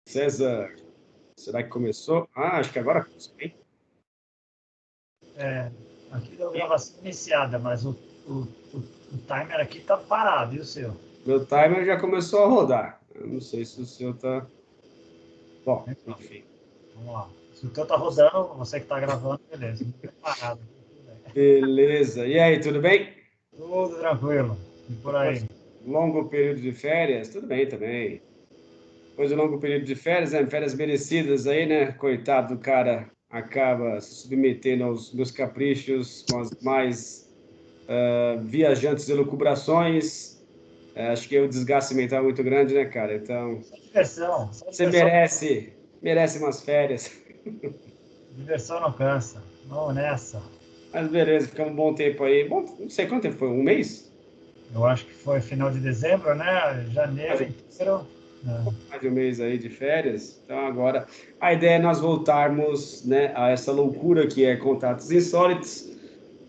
César, será que começou? Acho que agora começou, hein? Aqui deu gravação iniciada, mas o timer aqui tá parado, e o seu? Meu timer já começou a rodar. Eu não sei se o seu tá... Bom, Então, enfim. vamos lá. Se o teu tá rodando, você que tá gravando, beleza. Não tá parado. Beleza. E aí, tudo bem? Tudo tranquilo. E por aí? Longo período de férias? Tudo bem também. Depois do longo período de férias, né? Férias merecidas aí, né? Coitado do cara, acaba se submetendo aos meus caprichos com as mais viajantes elucubrações. Acho que o desgaste mental é muito grande, né, cara? Então, Só diversão. Só você diversão. merece umas férias. Diversão não cansa. Vamos nessa. Mas beleza, ficamos um bom tempo aí. Bom, não sei quanto tempo foi, um mês? Eu acho que foi final de dezembro, né? Mais Janeiro um, inteiro. mais de um mês aí de férias. Então agora a ideia é nós voltarmos, né, a essa loucura que é Contatos Insólitos.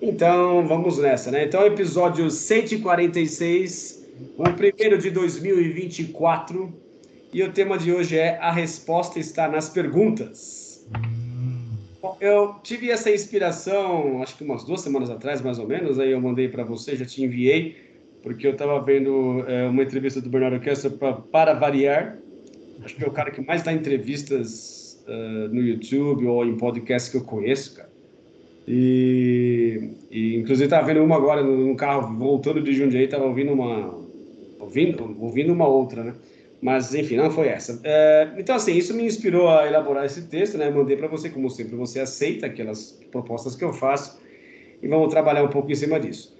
Então vamos nessa, né? Então episódio 146, o primeiro de 2024. E o tema de hoje é A Resposta Está nas Perguntas. Bom, eu tive essa inspiração, acho que umas 2 semanas atrás, mais ou menos, aí eu mandei para você, já te enviei, porque eu estava vendo uma entrevista do Bernardo Kessler para variar. Acho que é o cara que mais dá entrevistas no YouTube ou em podcast que eu conheço, cara. E inclusive estava vendo uma agora no carro, voltando de Jundiaí, estava ouvindo uma outra, né? Mas, enfim, não foi essa. Então, assim, isso me inspirou a elaborar esse texto, né? Mandei para você, como sempre, você aceita aquelas propostas que eu faço e vamos trabalhar um pouco em cima disso.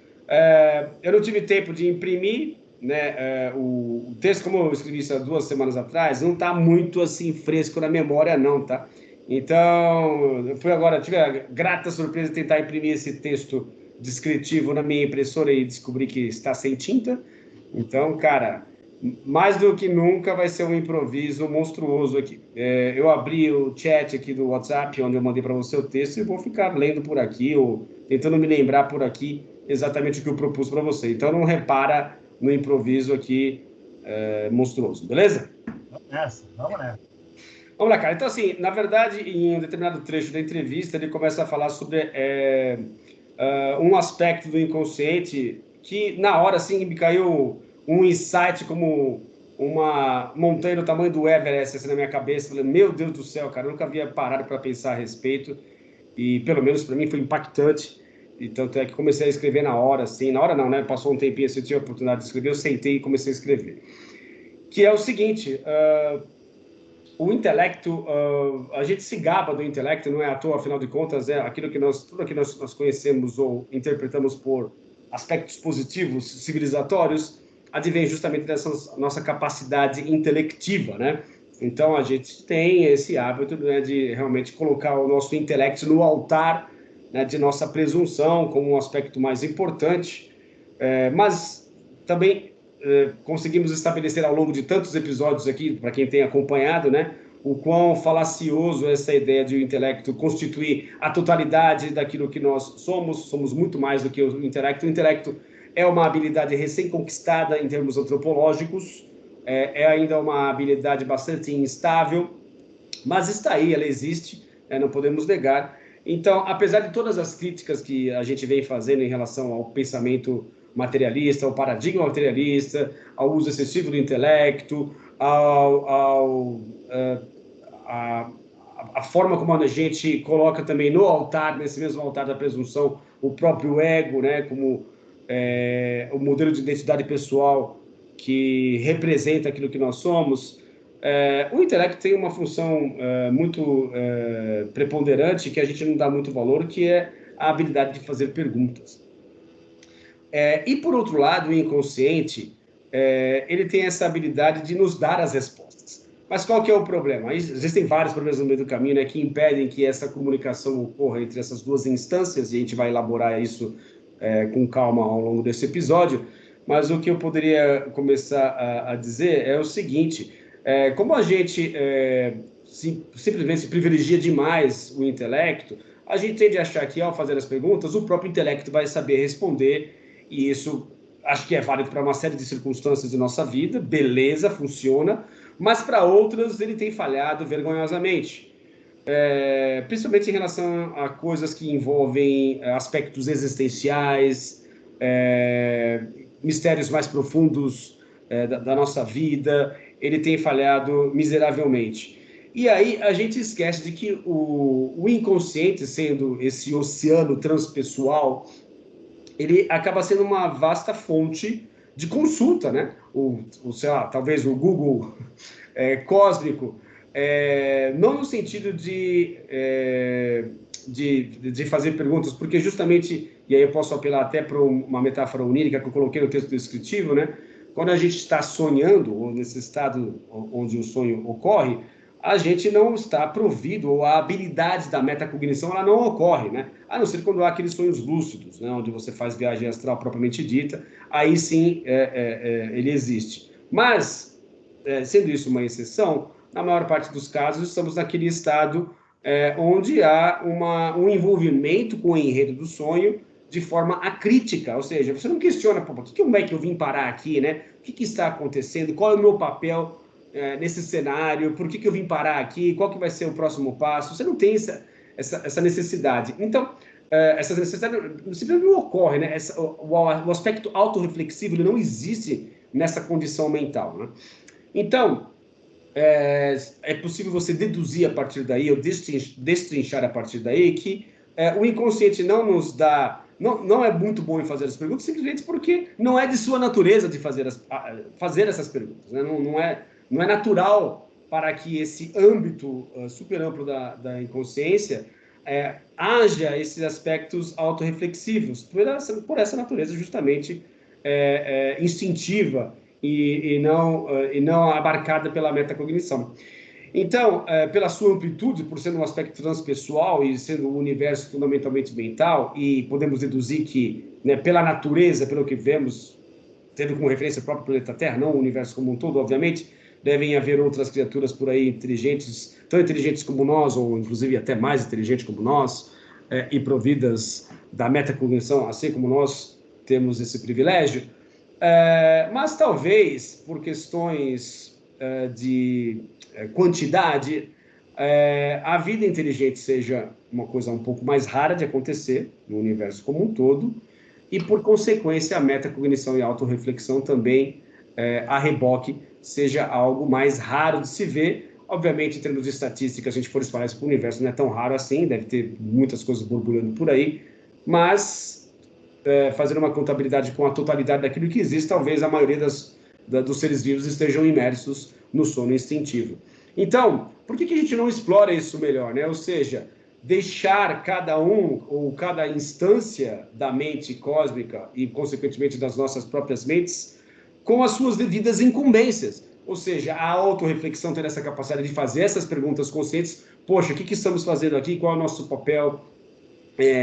Eu não tive tempo de imprimir, né? O texto, como eu escrevi isso há 2 semanas atrás, não está muito, assim, fresco na memória, não, tá? Então, eu fui agora, tive a grata surpresa de tentar imprimir esse texto descritivo na minha impressora e descobri que está sem tinta. Então, cara, mais do que nunca vai ser um improviso monstruoso aqui. Eu abri o chat aqui do WhatsApp, onde eu mandei para você o texto, e vou ficar lendo por aqui, ou tentando me lembrar por aqui exatamente o que eu propus para você. Então, não repara no improviso aqui monstruoso, beleza? Vamos nessa, vamos nessa. Vamos lá, cara. Então, assim, na verdade, em um determinado trecho da entrevista, ele começa a falar sobre um aspecto do inconsciente que, na hora, assim, me caiu um insight como uma montanha do tamanho do Everest, assim, na minha cabeça. Falei, meu Deus do céu, cara, eu nunca havia parado para pensar a respeito. E, pelo menos para mim, foi impactante. E tanto é que comecei a escrever na hora, assim. Na hora não, né? Passou um tempinho, assim, eu tinha a oportunidade de escrever, eu sentei e comecei a escrever. Que é o seguinte... o intelecto, a gente se gaba do intelecto, não é à toa, afinal de contas, é aquilo que tudo que nós conhecemos ou interpretamos por aspectos positivos, civilizatórios, advém justamente dessa nossa capacidade intelectiva, né? Então, a gente tem esse hábito, né, de realmente colocar o nosso intelecto no altar, né, de nossa presunção como um aspecto mais importante, mas também conseguimos estabelecer ao longo de tantos episódios aqui, para quem tem acompanhado, né, o quão falacioso é essa ideia de o intelecto constituir a totalidade daquilo que nós somos muito mais do que o intelecto. O intelecto é uma habilidade recém-conquistada em termos antropológicos, é ainda uma habilidade bastante instável, mas está aí, ela existe, não podemos negar. Então, apesar de todas as críticas que a gente vem fazendo em relação ao pensamento materialista, ao paradigma materialista, ao uso excessivo do intelecto, a forma como a gente coloca também no altar, nesse mesmo altar da presunção, o próprio ego, né, como o modelo de identidade pessoal que representa aquilo que nós somos. O intelecto tem uma função muito preponderante que a gente não dá muito valor, que é a habilidade de fazer perguntas. E, por outro lado, o inconsciente, ele tem essa habilidade de nos dar as respostas. Mas qual que é o problema? Existem vários problemas no meio do caminho, né, que impedem que essa comunicação ocorra entre essas duas instâncias, e a gente vai elaborar isso com calma ao longo desse episódio. Mas o que eu poderia começar a dizer é o seguinte: como a gente simplesmente privilegia demais o intelecto, a gente tende a achar que, ao fazer as perguntas, o próprio intelecto vai saber responder, e isso acho que é válido para uma série de circunstâncias de nossa vida, beleza, funciona, mas para outras ele tem falhado vergonhosamente. Principalmente em relação a coisas que envolvem aspectos existenciais, mistérios mais profundos da nossa vida, ele tem falhado miseravelmente. E aí a gente esquece de que o inconsciente, sendo esse oceano transpessoal, ele acaba sendo uma vasta fonte de consulta, né? Sei lá, talvez o Google cósmico, não no sentido de fazer perguntas, porque justamente, e aí eu posso apelar até para uma metáfora onírica que eu coloquei no texto descritivo, né? Quando a gente está sonhando, ou nesse estado onde o sonho ocorre, a gente não está provido, ou a habilidade da metacognição ela não ocorre, né? A não ser quando há aqueles sonhos lúcidos, né? Onde você faz viagem astral propriamente dita, aí sim ele existe. Mas, sendo isso uma exceção, na maior parte dos casos estamos naquele estado onde há um envolvimento com o enredo do sonho de forma acrítica, ou seja, você não questiona, por que como é que eu vim parar aqui, né? O que está acontecendo? Qual é o meu papel nesse cenário? Por que eu vim parar aqui? Qual que vai ser o próximo passo? Você não tem essa necessidade. Então, essa necessidade simplesmente não ocorre, né? O aspecto autorreflexivo ele não existe nessa condição mental, né? Então, é possível você deduzir a partir daí, ou destrinchar a partir daí, que o inconsciente não nos dá, não é muito bom em fazer as perguntas, simplesmente porque não é de sua natureza de fazer essas perguntas, né? Não é natural para que esse âmbito super amplo da inconsciência haja esses aspectos autorreflexivos, por essa natureza justamente instintiva e não abarcada pela metacognição. Então, pela sua amplitude, por ser um aspecto transpessoal e sendo um universo fundamentalmente mental, e podemos deduzir que, né, pela natureza, pelo que vemos, tendo como referência o próprio planeta Terra, não o universo como um todo, obviamente, devem haver outras criaturas por aí inteligentes, tão inteligentes como nós, ou inclusive até mais inteligentes como nós, e providas da metacognição, assim como nós temos esse privilégio. Mas talvez por questões de quantidade, a vida inteligente seja uma coisa um pouco mais rara de acontecer no universo como um todo, e por consequência a metacognição e a autorreflexão também, a reboque, seja algo mais raro de se ver. Obviamente, em termos de estatística, se a gente for espalhar isso para o universo, não é tão raro assim, deve ter muitas coisas borbulhando por aí, mas fazer uma contabilidade com a totalidade daquilo que existe, talvez a maioria dos seres vivos estejam imersos no sono instintivo. Então, por que a gente não explora isso melhor, né? Ou seja, deixar cada um ou cada instância da mente cósmica e, consequentemente, das nossas próprias mentes com as suas devidas incumbências. Ou seja, a autorreflexão ter essa capacidade de fazer essas perguntas conscientes. Poxa, o que estamos fazendo aqui? Qual é o nosso papel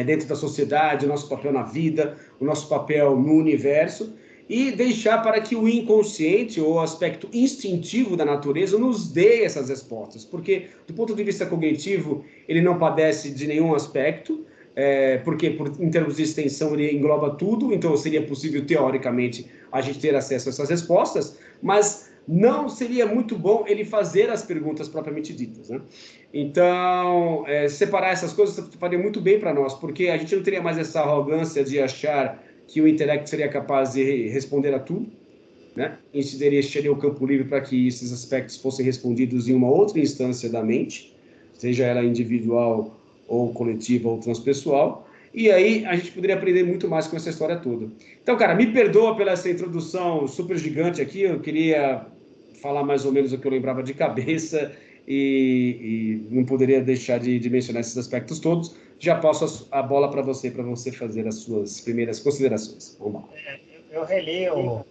dentro da sociedade, o nosso papel na vida, o nosso papel no universo, e deixar para que o inconsciente ou o aspecto instintivo da natureza nos dê essas respostas, porque do ponto de vista cognitivo ele não padece de nenhum aspecto, porque em termos de extensão ele engloba tudo, então seria possível teoricamente a gente ter acesso a essas respostas, mas não seria muito bom ele fazer as perguntas propriamente ditas, né? Então, separar essas coisas faria muito bem para nós, porque a gente não teria mais essa arrogância de achar que o intelecto seria capaz de responder a tudo, né? A gente teria o campo livre para que esses aspectos fossem respondidos em uma outra instância da mente, seja ela individual ou coletiva ou transpessoal, e aí a gente poderia aprender muito mais com essa história toda. Então, cara, me perdoa pela essa introdução super gigante aqui, eu queria falar mais ou menos o que eu lembrava de cabeça e não poderia deixar de mencionar esses aspectos todos. Já passo a bola para você fazer as suas primeiras considerações. Vamos lá. Eu reli o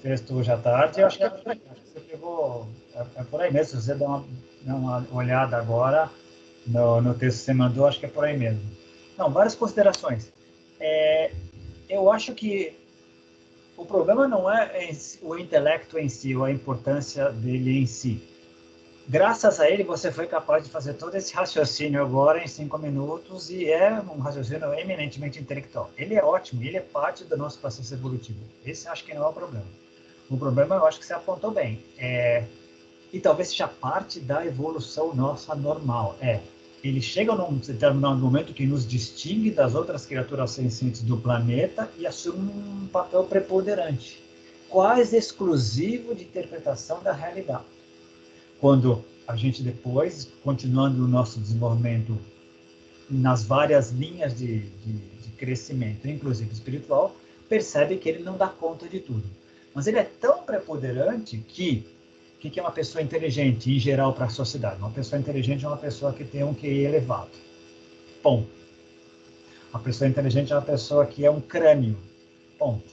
texto hoje à tarde, eu acho que você pegou, por aí mesmo, se você dá uma olhada agora no texto que você mandou, acho que é por aí mesmo. Não, várias considerações. Eu acho que o problema não é o intelecto em si, ou a importância dele em si. Graças a ele, você foi capaz de fazer todo esse raciocínio agora em 5 minutos, e é um raciocínio eminentemente intelectual. Ele é ótimo, ele é parte do nosso processo evolutivo. Esse acho que não é o problema. O problema, eu acho que você apontou bem. e talvez seja parte da evolução nossa normal. Ele chega num determinado momento que nos distingue das outras criaturas sencientes do planeta e assume um papel preponderante, quase exclusivo de interpretação da realidade. Quando a gente depois, continuando o nosso desenvolvimento nas várias linhas de crescimento, inclusive espiritual, percebe que ele não dá conta de tudo. Mas ele é tão preponderante que o que é uma pessoa inteligente, em geral, para a sociedade? Uma pessoa inteligente é uma pessoa que tem um QI elevado. Ponto. Uma pessoa inteligente é uma pessoa que é um crânio. Ponto.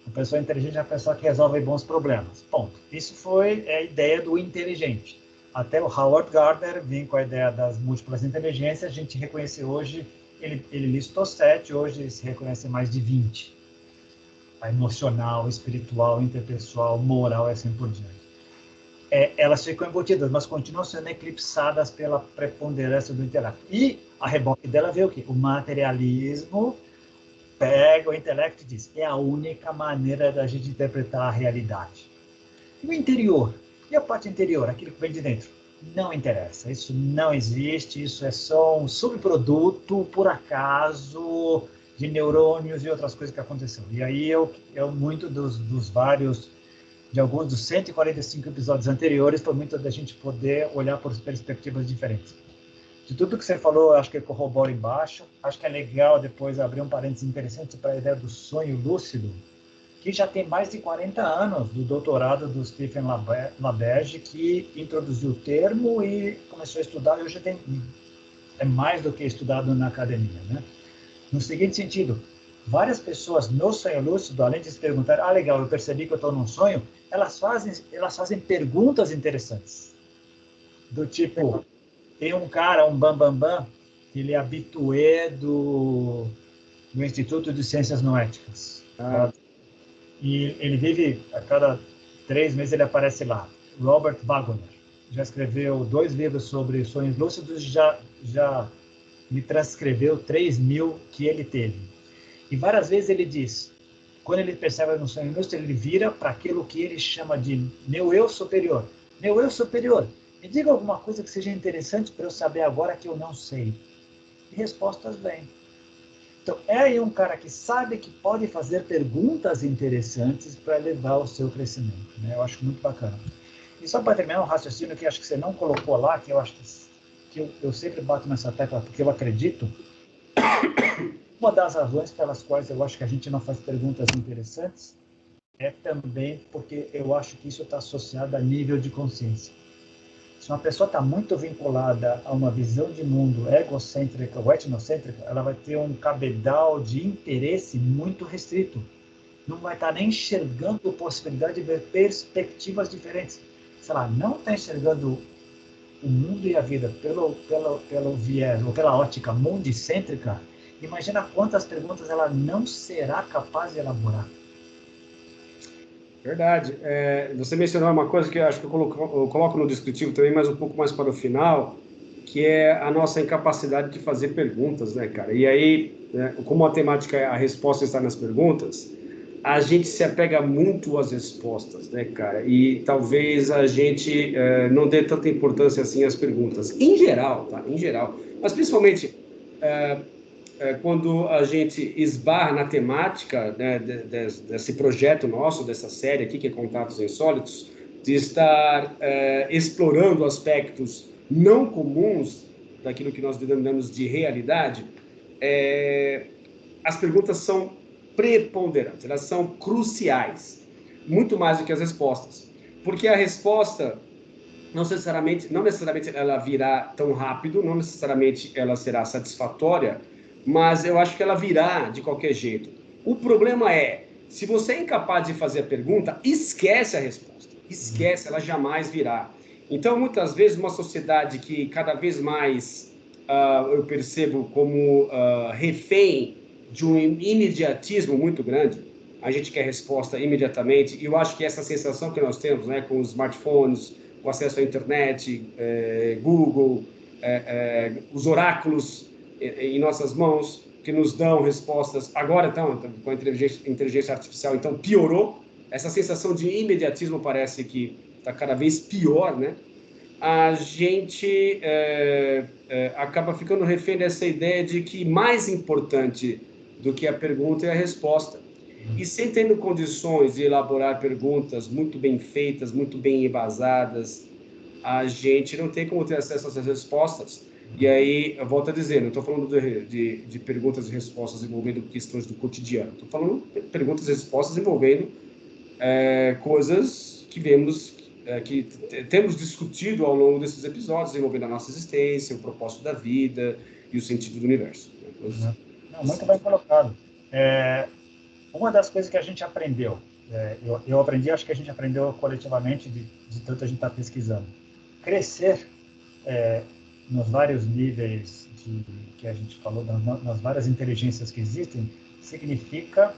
Uma pessoa inteligente é uma pessoa que resolve bons problemas. Ponto. Isso foi a ideia do inteligente. Até o Howard Gardner vem com a ideia das múltiplas inteligências. A gente reconhece hoje, ele listou 7, hoje se reconhece mais de 20. A emocional, espiritual, interpessoal, moral e assim por diante. Elas ficam embutidas, mas continuam sendo eclipsadas pela preponderância do intelecto. E a reboque dela vê o quê? O materialismo pega o intelecto e diz, é a única maneira da gente interpretar a realidade. E o interior? E a parte interior, aquilo que vem de dentro? Não interessa, isso não existe, isso é só um subproduto, por acaso, de neurônios e outras coisas que aconteceram. E aí muito dos vários, de alguns dos 145 episódios anteriores, foi muito da gente poder olhar por perspectivas diferentes. De tudo que você falou, acho que corrobora embaixo. Acho que é legal depois abrir um parênteses interessante para a ideia do sonho lúcido, que já tem mais de 40 anos do doutorado do Stephen LaBerge, que introduziu o termo e começou a estudar, e hoje é mais do que estudado na academia, né? No seguinte sentido, várias pessoas no sonho lúcido, além de se perguntar, legal, eu percebi que eu estou num sonho, elas fazem perguntas interessantes. Do tipo, tem um cara, um bambambam, que ele é habitué do Instituto de Ciências Noéticas. E ele vive, a cada 3 meses ele aparece lá. Robert Wagner. Já escreveu 2 livros sobre sonhos lúcidos, já me transcreveu 3.000 que ele teve. E várias vezes ele diz, quando ele percebe no sonho lúcido, ele vira para aquilo que ele chama de meu eu superior. Meu eu superior, me diga alguma coisa que seja interessante para eu saber agora que eu não sei. E respostas vêm. Então, é aí um cara que sabe que pode fazer perguntas interessantes para levar o seu crescimento, né? Eu acho muito bacana. E só para terminar um raciocínio que acho que você não colocou lá, que eu acho que eu sempre bato nessa tecla porque eu acredito, uma das razões pelas quais eu acho que a gente não faz perguntas interessantes é também porque eu acho que isso está associado a nível de consciência. Se uma pessoa está muito vinculada a uma visão de mundo egocêntrica ou etnocêntrica, ela vai ter um cabedal de interesse muito restrito. Não vai estar nem enxergando a possibilidade de ver perspectivas diferentes. Sei lá, não está enxergando o mundo e a vida pelo viés ou pela ótica mundicêntrica, imagina quantas perguntas ela não será capaz de elaborar. Verdade. Você mencionou uma coisa que eu acho que eu coloco no descritivo também, mas um pouco mais para o final, que é a nossa incapacidade de fazer perguntas, né, cara? E aí, como a temática, a resposta está nas perguntas, a gente se apega muito às respostas, né, cara? E talvez a gente não dê tanta importância assim às perguntas. Em geral, tá? Em geral. Mas principalmente quando a gente esbarra na temática, né, desse projeto nosso, dessa série aqui, que é Contatos Insólitos, de estar explorando aspectos não comuns daquilo que nós denominamos de realidade, as perguntas são preponderantes, elas são cruciais, muito mais do que as respostas. Porque a resposta, não necessariamente ela virá tão rápido, não necessariamente ela será satisfatória, mas eu acho que ela virá de qualquer jeito. O problema é, se você é incapaz de fazer a pergunta, esquece a resposta. Esquece, ela jamais virá. Então, muitas vezes, uma sociedade que cada vez mais eu percebo como refém de um imediatismo muito grande, a gente quer resposta imediatamente, e eu acho que essa sensação que nós temos, né, com os smartphones, o acesso à internet, Google, os oráculos em nossas mãos, que nos dão respostas, agora então, com a inteligência artificial, então piorou, essa sensação de imediatismo parece que tá cada vez pior, né? A gente acaba ficando refém dessa ideia de que mais importante do que a pergunta é a resposta. E sem tendo condições de elaborar perguntas muito bem feitas, muito bem embasadas, a gente não tem como ter acesso a essas respostas. E aí, eu volto a dizer, não estou falando de perguntas e respostas envolvendo questões do cotidiano. Estou falando de perguntas e respostas envolvendo coisas que vemos, que temos discutido ao longo desses episódios, envolvendo a nossa existência, o propósito da vida e o sentido do universo. Não, muito bem colocado. Uma das coisas que a gente aprendeu, eu aprendi, acho que a gente aprendeu coletivamente de tanto a gente estar pesquisando. Crescer nos vários níveis que a gente falou, nas várias inteligências que existem, significa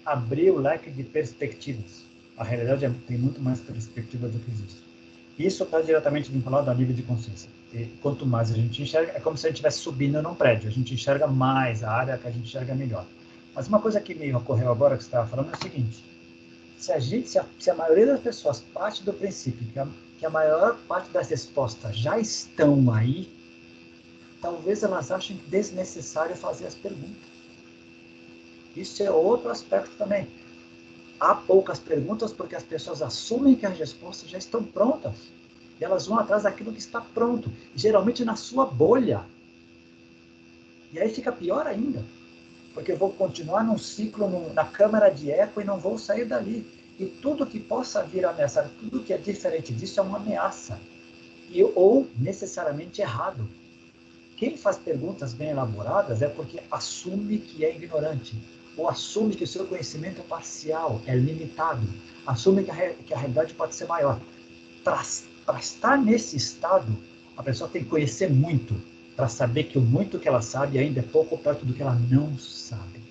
abrir o leque de perspectivas. A realidade tem muito mais perspectivas do que existe. Isso está diretamente vinculado ao nível de consciência. E quanto mais a gente enxerga, é como se a gente estivesse subindo num prédio. A gente enxerga mais, a área que a gente enxerga melhor. Mas uma coisa que me ocorreu agora que você estava falando é o seguinte: se a maioria das pessoas parte do princípio que a maior parte das respostas já estão aí, talvez elas achem desnecessário fazer as perguntas. Isso é outro aspecto também. Há poucas perguntas porque as pessoas assumem que as respostas já estão prontas. E elas vão atrás daquilo que está pronto, geralmente na sua bolha. E aí fica pior ainda, porque eu vou continuar num ciclo, na câmara de eco e não vou sair dali. E tudo que possa vir a ameaçar, tudo que é diferente disso é uma ameaça. Ou necessariamente errado. Quem faz perguntas bem elaboradas é porque assume que é ignorante, ou assume que o seu conhecimento é parcial, é limitado, assume que a realidade pode ser maior. Para estar nesse estado, a pessoa tem que conhecer muito, para saber que o muito que ela sabe ainda é pouco perto do que ela não sabe.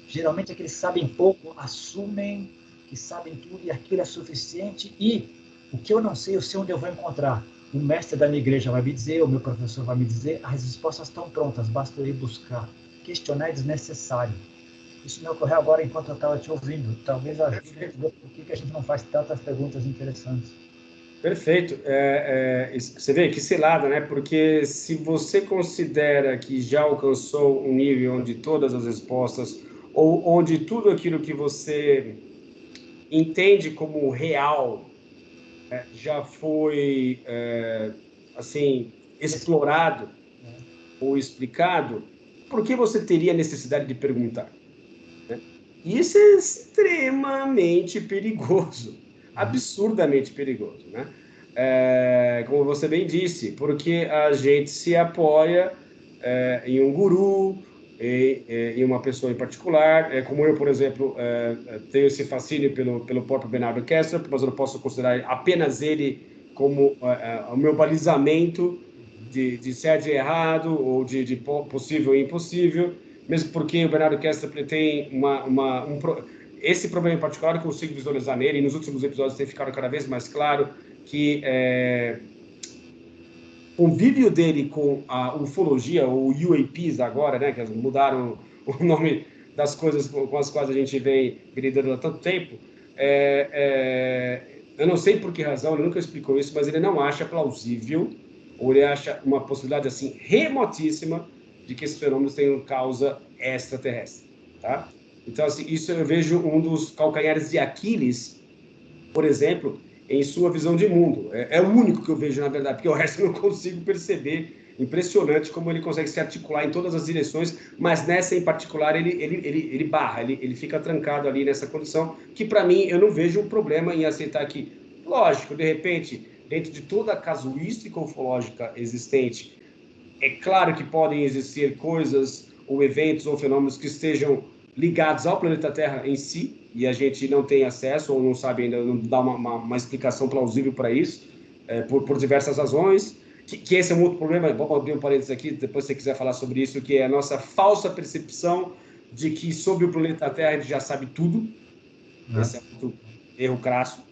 Geralmente aqueles que sabem pouco assumem que sabem tudo e aquilo é suficiente, e o que eu não sei, eu sei onde eu vou encontrar. O mestre da minha igreja vai me dizer, o meu professor vai me dizer, as respostas estão prontas, basta eu ir buscar. Questionar é desnecessário. Isso me ocorreu agora enquanto eu estava te ouvindo. Talvez ajude a entender por que a gente não faz tantas perguntas interessantes. Perfeito. Você vê que cilada, né? Porque se você considera que já alcançou um nível onde todas as respostas, ou onde tudo aquilo que você entende como real já foi assim explorado ou explicado, por que você teria necessidade de perguntar? Né? Isso é extremamente perigoso, absurdamente perigoso, né? Como você bem disse, porque a gente se apoia em um guru, em uma pessoa em particular, como eu, por exemplo, tenho esse fascínio pelo próprio Bernardo Kessler, mas eu não posso considerar apenas ele como o meu balizamento de certo e errado, ou de possível e impossível, mesmo porque o Bernardo Kessler tem esse problema em particular eu consigo visualizar nele, e nos últimos episódios tem ficado cada vez mais claro que o convívio dele com a ufologia, ou UAPs agora, né, que mudaram o nome das coisas com as quais a gente vem lidando há tanto tempo, eu não sei por que razão, ele nunca explicou isso, mas ele não acha plausível, ou ele acha uma possibilidade assim remotíssima de que esses fenômenos tenham causa extraterrestre, tá? Então, assim, isso eu vejo um dos calcanhares de Aquiles, por exemplo, em sua visão de mundo. É o único que eu vejo, na verdade, porque o resto eu não consigo perceber. Impressionante como ele consegue se articular em todas as direções, mas nessa em particular ele barra, ele fica trancado ali nessa condição, que para mim eu não vejo um problema em aceitar que, lógico, de repente, dentro de toda a casuística ufológica existente, é claro que podem existir coisas ou eventos ou fenômenos que estejam ligados ao planeta Terra em si, e a gente não tem acesso ou não sabe ainda, não dá uma explicação plausível para isso, por diversas razões, que esse é um outro problema. Vou abrir um parênteses aqui, depois se você quiser falar sobre isso, que é a nossa falsa percepção de que sobre o planeta Terra a gente já sabe tudo. Esse é outro erro crasso.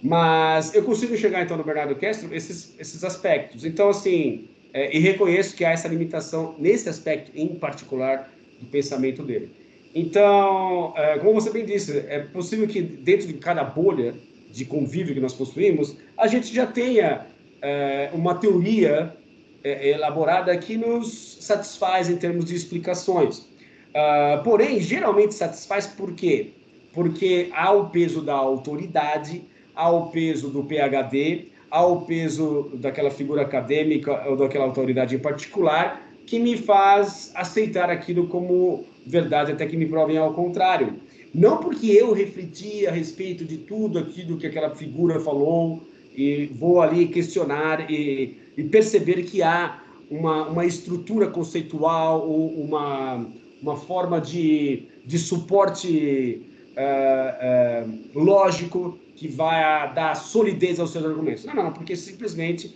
Mas eu consigo enxergar, então, no Bernardo Kessler esses aspectos. Então, assim, e reconheço que há essa limitação nesse aspecto em particular do pensamento dele. Então, como você bem disse, é possível que dentro de cada bolha de convívio que nós possuímos, a gente já tenha uma teoria elaborada que nos satisfaz em termos de explicações. Porém, geralmente satisfaz por quê? Porque há o peso da autoridade, há o peso do PhD, há o peso daquela figura acadêmica ou daquela autoridade em particular, que me faz aceitar aquilo como verdade até que me provem ao contrário. Não porque eu refleti a respeito de tudo aquilo que aquela figura falou e vou ali questionar e perceber que há uma estrutura conceitual ou uma forma de suporte lógico que vai dar solidez aos seus argumentos. Não, porque simplesmente...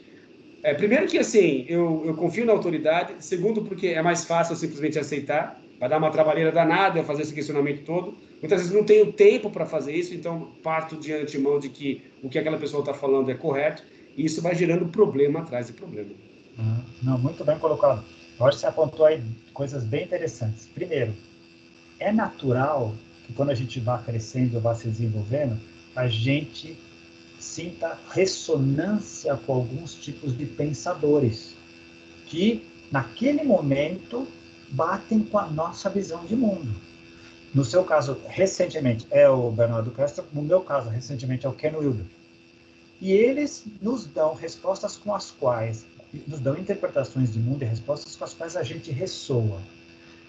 primeiro que, assim, eu confio na autoridade. Segundo, porque é mais fácil eu simplesmente aceitar. Vai dar uma trabalheira danada eu fazer esse questionamento todo. Muitas vezes não tenho tempo para fazer isso, então parto de antemão de que o que aquela pessoa está falando é correto. E isso vai gerando problema atrás de problema. Não, muito bem colocado. Eu acho que você apontou aí coisas bem interessantes. Primeiro, é natural que quando a gente vá crescendo, vá se desenvolvendo, a gente sinta ressonância com alguns tipos de pensadores que, naquele momento, batem com a nossa visão de mundo. No seu caso, recentemente, é o Bernardo Castro, no meu caso, recentemente, é o Ken Wilber. E eles nos dão respostas com as quais, nos dão interpretações de mundo e respostas com as quais a gente ressoa.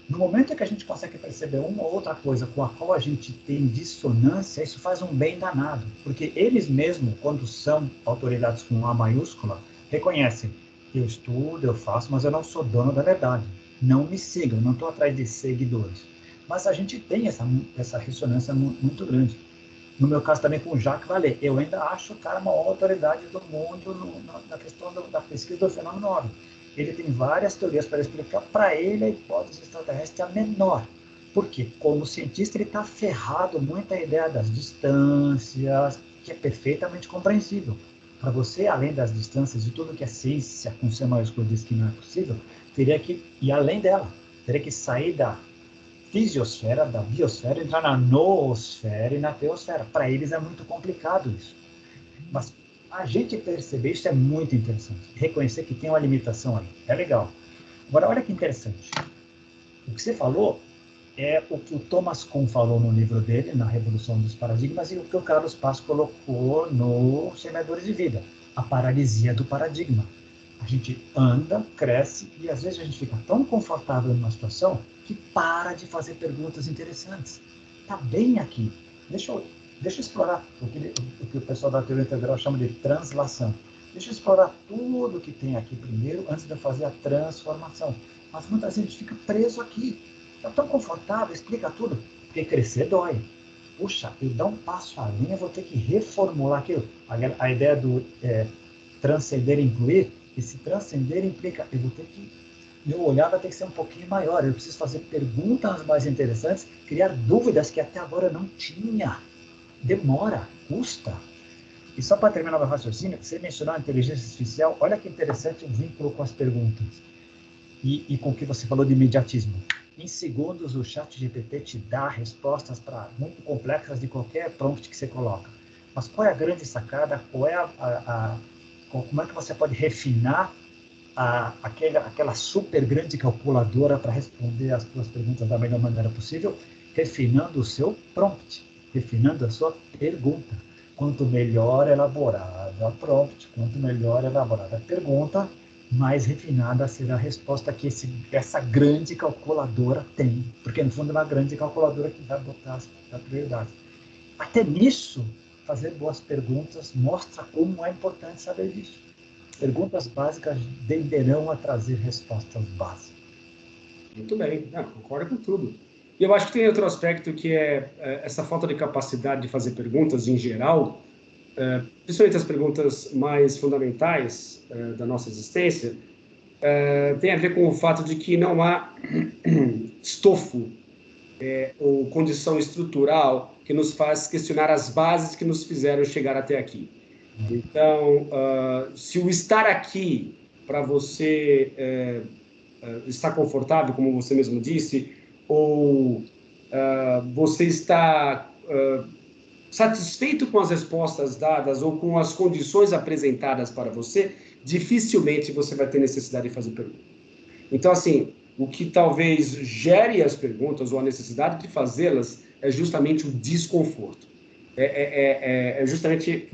No momento em que a gente consegue perceber uma ou outra coisa com a qual a gente tem dissonância, isso faz um bem danado. Porque eles mesmos, quando são autoridades com A maiúscula, reconhecem: eu estudo, eu faço, mas eu não sou dono da verdade. Não me sigam, não estou atrás de seguidores. Mas a gente tem essa ressonância muito grande. No meu caso também com o Jacques Vallée, eu ainda acho o cara uma autoridade do mundo na questão da pesquisa do fenômeno OVNI. Ele tem várias teorias para explicar. Para ele, a hipótese extraterrestre é a menor. Por quê? Como cientista, ele está ferrado muito a ideia das distâncias, que é perfeitamente compreensível. Para você, além das distâncias e tudo que a ciência, com C maiúsculo, diz que não é possível, teria que ir além dela. Teria que sair da fisiosfera, da biosfera, entrar na noosfera e na teosfera. Para eles é muito complicado isso. Mas a gente perceber isso é muito interessante. Reconhecer que tem uma limitação aí. É legal. Agora, olha que interessante. O que você falou é o que o Thomas Kuhn falou no livro dele, na Revolução dos Paradigmas, e o que o Carlos Paz colocou no Semeadores de Vida. A paralisia do paradigma. A gente anda, cresce, e às vezes a gente fica tão confortável numa situação que para de fazer perguntas interessantes. Está bem aqui. Deixa eu explorar o que o pessoal da teoria integral chama de translação. Deixa eu explorar tudo que tem aqui primeiro, antes de eu fazer a transformação. Mas muitas vezes a gente fica preso aqui. Está tão confortável, explica tudo, porque crescer dói. Puxa, eu dar um passo além, eu vou ter que reformular aquilo. A ideia do transcender e incluir, esse transcender implica, eu vou ter que, meu olhar vai ter que ser um pouquinho maior, eu preciso fazer perguntas mais interessantes, criar dúvidas que até agora eu não tinha. Demora, custa. E só para terminar meu raciocínio, você mencionou a inteligência artificial, olha que interessante o vínculo com as perguntas e com o que você falou de imediatismo. Em segundos, o ChatGPT te dá respostas muito complexas de qualquer prompt que você coloca. Mas qual é a grande sacada? Qual é como é que você pode refinar aquela super grande calculadora para responder as suas perguntas da melhor maneira possível? Refinando o seu prompt, refinando a sua pergunta. Quanto melhor elaborada a prompt, quanto melhor elaborada a pergunta, mais refinada será a resposta que essa grande calculadora tem. Porque, no fundo, é uma grande calculadora que vai botar as prioridades. Até nisso, fazer boas perguntas mostra como é importante saber disso. Perguntas básicas tenderão a trazer respostas básicas. Muito bem, concordo com tudo. E eu acho que tem outro aspecto que é essa falta de capacidade de fazer perguntas em geral, principalmente as perguntas mais fundamentais da nossa existência, tem a ver com o fato de que não há estofo ou condição estrutural que nos faz questionar as bases que nos fizeram chegar até aqui. Então, se o estar aqui para você estar confortável, como você mesmo disse, ou você está satisfeito com as respostas dadas ou com as condições apresentadas para você, dificilmente você vai ter necessidade de fazer pergunta. Então, assim, o que talvez gere as perguntas ou a necessidade de fazê-las é justamente o desconforto. É justamente,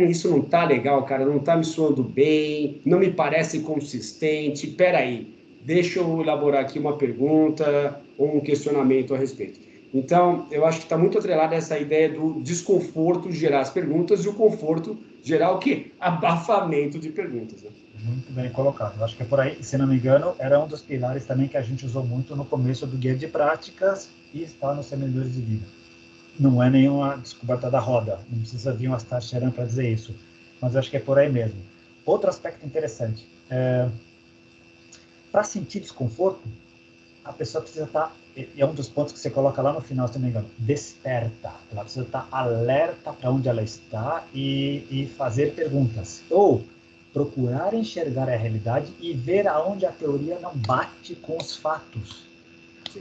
isso não está legal, cara, não está me soando bem, não me parece consistente, peraí, deixa eu elaborar aqui uma pergunta ou um questionamento a respeito. Então, eu acho que está muito atrelada essa ideia do desconforto gerar as perguntas e o conforto gerar o quê? Abafamento de perguntas, né? Muito bem colocado. Eu acho que por aí, se não me engano, era um dos pilares também que a gente usou muito no começo do guia de práticas e está nos seminadores de vida. Não é nenhuma descoberta da roda, não precisa vir um Astacheran para dizer isso, mas acho que é por aí mesmo. Outro aspecto interessante, para sentir desconforto, a pessoa precisa estar, é um dos pontos que você coloca lá no final, se não me engano, desperta. Ela precisa estar alerta para onde ela está e fazer perguntas. Ou procurar enxergar a realidade e ver aonde a teoria não bate com os fatos.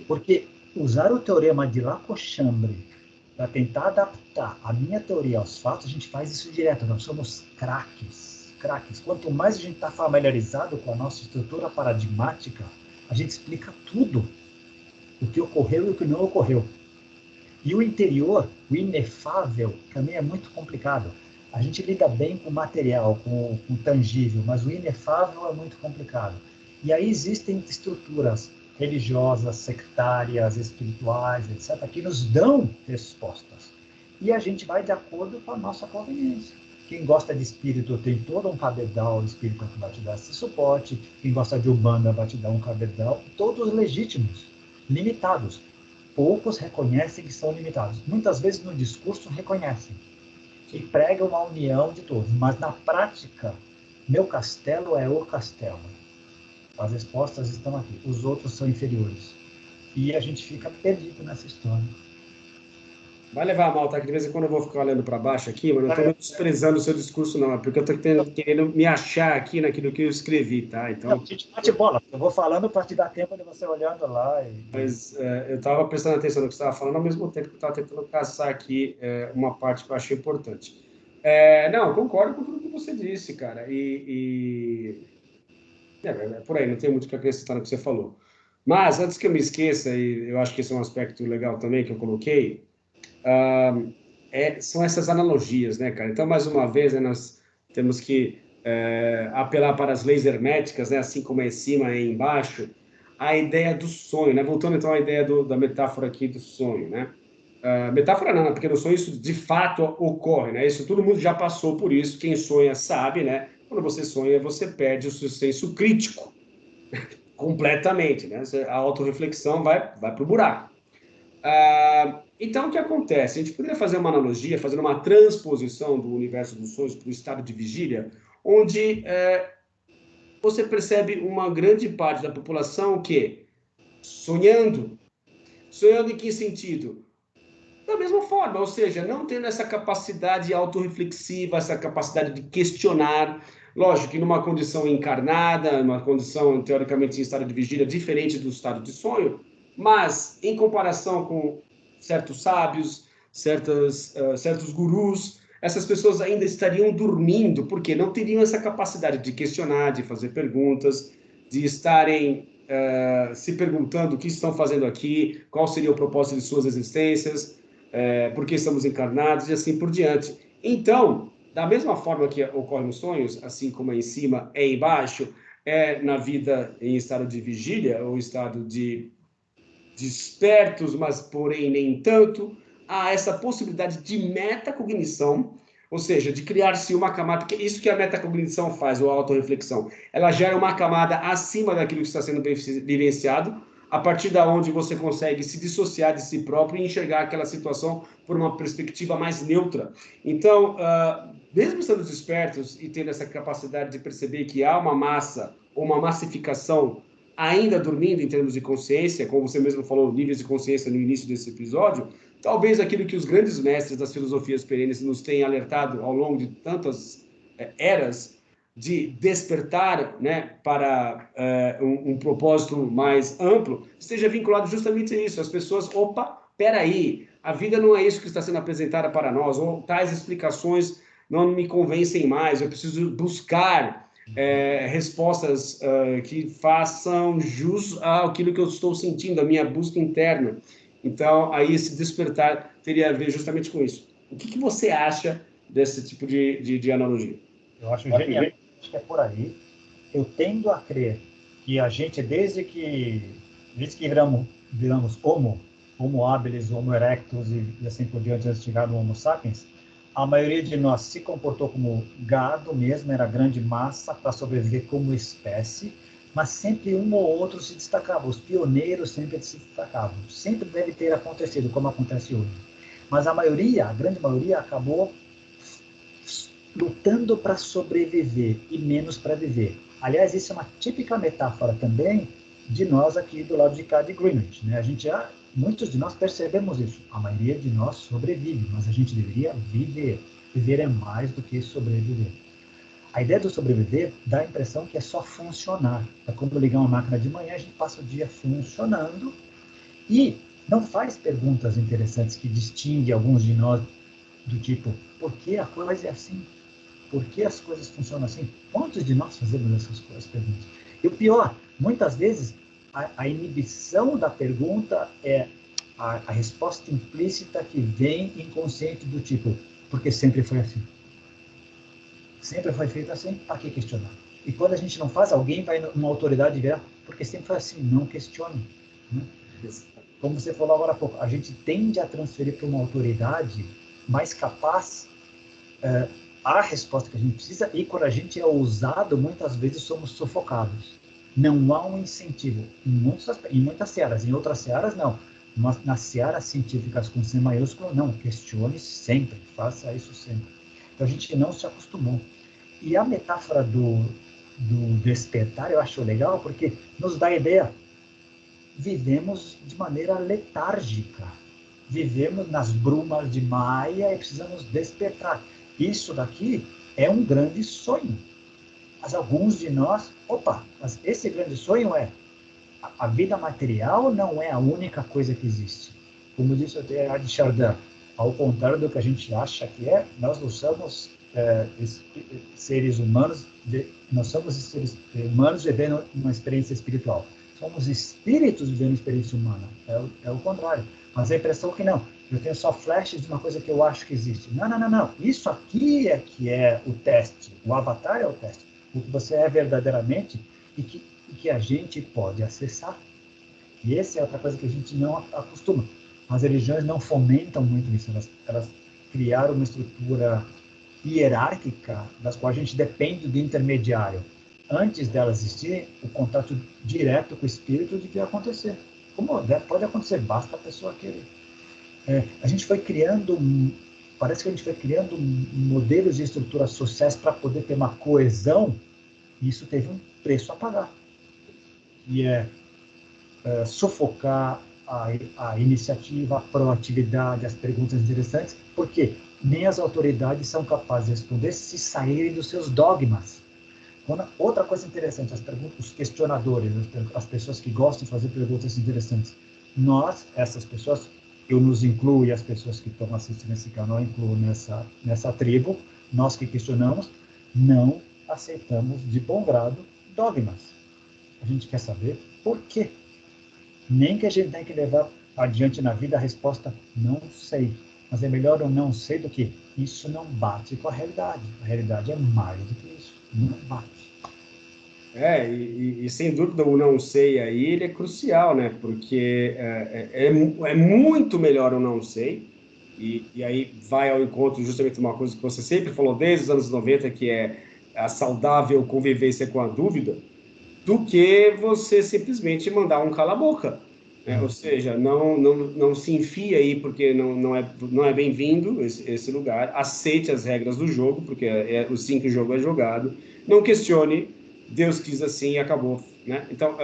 Porque usar o teorema de Lacochambre para tentar adaptar a minha teoria aos fatos, a gente faz isso direto. Nós somos craques. Quanto mais a gente está familiarizado com a nossa estrutura paradigmática, a gente explica tudo. O que ocorreu e o que não ocorreu. E o interior, o inefável, também é muito complicado. A gente lida bem com o material, com o tangível, mas o inefável é muito complicado. E aí existem estruturas religiosas, sectárias, espirituais, etc., que nos dão respostas. E a gente vai de acordo com a nossa conveniência. Quem gosta de espírito tem todo um cabedal de espírito que vai te dar esse suporte. Quem gosta de Umbanda vai te dar um cabedal. Todos legítimos, limitados. Poucos reconhecem que são limitados. Muitas vezes no discurso reconhecem e pregam uma união de todos. Mas na prática, meu castelo é o castelo. As respostas estão aqui. Os outros são inferiores. E a gente fica perdido nessa história. Vai levar a mal, tá? Que de vez em quando eu vou ficar olhando para baixo aqui, mas não estou desprezando o seu discurso, não. É porque eu estou querendo me achar aqui naquilo que eu escrevi, tá? Então, não, a gente bate bola. Eu vou falando para te dar tempo de você olhando lá. Mas eu estava prestando atenção no que você estava falando, ao mesmo tempo que eu estava tentando caçar aqui uma parte que eu achei importante. Não, concordo com tudo que você disse, cara. É por aí, não tem muito o que acrescentar no que você falou. Mas, antes que eu me esqueça, e eu acho que esse é um aspecto legal também que eu coloquei, são essas analogias, né, cara? Então, mais uma vez, né, nós temos que apelar para as leis herméticas, né, assim como é em cima e embaixo, a ideia do sonho, né? Voltando então à ideia da metáfora aqui do sonho, né? Metáfora não, porque no sonho isso de fato ocorre, né? Isso todo mundo já passou por isso, quem sonha sabe, né? Quando você sonha, você perde o seu senso crítico completamente, né? A autorreflexão vai para o buraco. Então, o que acontece? A gente poderia fazer uma analogia, fazer uma transposição do universo dos sonhos para o estado de vigília, onde você percebe uma grande parte da população que sonhando em que sentido? Da mesma forma, ou seja, não tendo essa capacidade autorreflexiva, essa capacidade de questionar, lógico que numa condição encarnada, numa condição teoricamente em estado de vigília diferente do estado de sonho, mas em comparação com certos sábios, certos gurus, essas pessoas ainda estariam dormindo, porque não teriam essa capacidade de questionar, de fazer perguntas, de estarem se perguntando o que estão fazendo aqui, qual seria o propósito de suas existências, por que estamos encarnados e assim por diante. Então, da mesma forma que ocorre nos sonhos, assim como é em cima, é embaixo, na vida em estado de vigília ou estado de despertos, mas porém nem tanto, há essa possibilidade de metacognição, ou seja, de criar-se uma camada, que isso que a metacognição faz, ou a autorreflexão, ela gera uma camada acima daquilo que está sendo vivenciado, a partir da onde você consegue se dissociar de si próprio e enxergar aquela situação por uma perspectiva mais neutra. Então, mesmo estando despertos e tendo essa capacidade de perceber que há uma massa, ou uma massificação ainda dormindo em termos de consciência, como você mesmo falou, níveis de consciência no início desse episódio, talvez aquilo que os grandes mestres das filosofias perenes nos têm alertado ao longo de tantas eras, de despertar, né, para um propósito mais amplo, esteja vinculado justamente a isso. As pessoas, peraí, a vida não é isso que está sendo apresentada para nós, ou tais explicações não me convencem mais, eu preciso buscar respostas que façam jus àquilo que eu estou sentindo, a minha busca interna. Então, aí esse despertar teria a ver justamente com isso. O que você acha desse tipo de analogia? Eu acho genial, acho que é por aí. Eu tendo a crer que a gente, desde que viramos Homo habilis, Homo erectus e assim por diante, antes de chegar no Homo sapiens, a maioria de nós se comportou como gado mesmo, era grande massa para sobreviver como espécie, mas sempre um ou outro se destacava, os pioneiros sempre se destacavam. Sempre deve ter acontecido, como acontece hoje. Mas a maioria, a grande maioria, acabou lutando para sobreviver e menos para viver. Aliás, isso é uma típica metáfora também de nós aqui do lado de cá de Greenwich, né? Muitos de nós percebemos isso. A maioria de nós sobrevive, mas a gente deveria viver. Viver é mais do que sobreviver. A ideia do sobreviver dá a impressão que é só funcionar. É como ligar uma máquina de manhã, a gente passa o dia funcionando e não faz perguntas interessantes que distinguem alguns de nós do tipo, por que a coisa é assim? Por que as coisas funcionam assim? Quantos de nós fazemos essas perguntas? E o pior, muitas vezes, a inibição da pergunta é a resposta implícita que vem inconsciente do tipo, porque sempre foi assim. Sempre foi feito assim, para que questionar? E quando a gente não faz, alguém vai numa autoridade virar, porque sempre foi assim, não questione. Né? Como você falou agora há pouco, a gente tende a transferir para uma autoridade mais capaz a resposta que a gente precisa, e quando a gente é ousado, muitas vezes somos sufocados. Não há um incentivo em muitas searas, em outras searas não. Mas nas searas científicas com C maiúsculo, não, questione sempre, faça isso sempre. Então a gente não se acostumou. E a metáfora do despertar eu acho legal, porque nos dá a ideia, vivemos de maneira letárgica, vivemos nas brumas de Maia e precisamos despertar. Isso daqui é um grande sonho. Mas alguns de nós, mas esse grande sonho é a vida material não é a única coisa que existe. Como disse o Teilhard de Chardin, ao contrário do que a gente acha que é, nós não somos seres humanos, nós somos seres humanos vivendo uma experiência espiritual. Somos espíritos vivendo uma experiência humana. É o contrário. Mas a impressão que não. Eu tenho só flashes de uma coisa que eu acho que existe. Não. Isso aqui é que é o teste. O avatar é o teste. O que você é verdadeiramente e que a gente pode acessar. E essa é outra coisa que a gente não acostuma. As religiões não fomentam muito isso. Elas criaram uma estrutura hierárquica das quais a gente depende do intermediário. Antes delas existirem, o contato direto com o espírito devia acontecer. Como pode acontecer, basta a pessoa querer. A gente foi criando, parece que a gente foi criando modelos de estruturas sociais para poder ter uma coesão, e isso teve um preço a pagar. E sufocar a iniciativa, a proatividade, as perguntas interessantes, porque nem as autoridades são capazes de responder se saírem dos seus dogmas. Outra coisa interessante, os questionadores, as pessoas que gostam de fazer perguntas interessantes. Nós, essas pessoas, eu nos incluo e as pessoas que estão assistindo esse canal, incluo nessa tribo, nós que questionamos, não aceitamos de bom grado dogmas. A gente quer saber por quê. Nem que a gente tenha que levar adiante na vida a resposta não sei. Mas é melhor eu não sei do que isso não bate com a realidade. A realidade é mais do que isso. Não bate. E sem dúvida o não sei aí ele é crucial, né? Porque é muito melhor o não sei, e aí vai ao encontro justamente uma coisa que você sempre falou desde os anos 90, que é a saudável convivência com a dúvida, do que você simplesmente mandar um cala-boca. Né? Ou seja, não se enfia aí porque não é bem-vindo esse lugar, aceite as regras do jogo, porque assim que o jogo é jogado, não questione, Deus quis assim e acabou. Né? Então,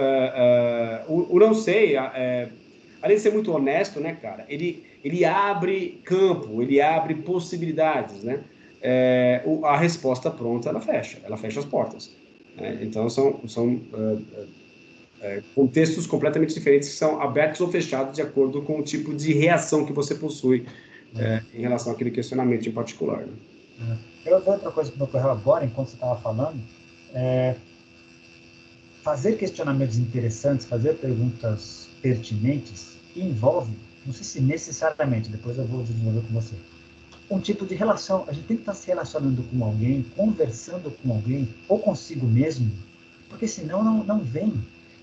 o não sei, além de ser muito honesto, né, cara, ele abre campo, ele abre possibilidades, né? A resposta pronta, ela fecha as portas. Então, são contextos completamente diferentes que são abertos ou fechados de acordo com o tipo de reação que você possui em relação àquele questionamento em particular. Né? Outra coisa que me ocorreu agora, enquanto você estava falando, fazer questionamentos interessantes, fazer perguntas pertinentes, envolve, não sei se necessariamente, depois eu vou desenvolver com você, um tipo de relação. A gente tem que estar se relacionando com alguém, conversando com alguém, ou consigo mesmo, porque senão não vem.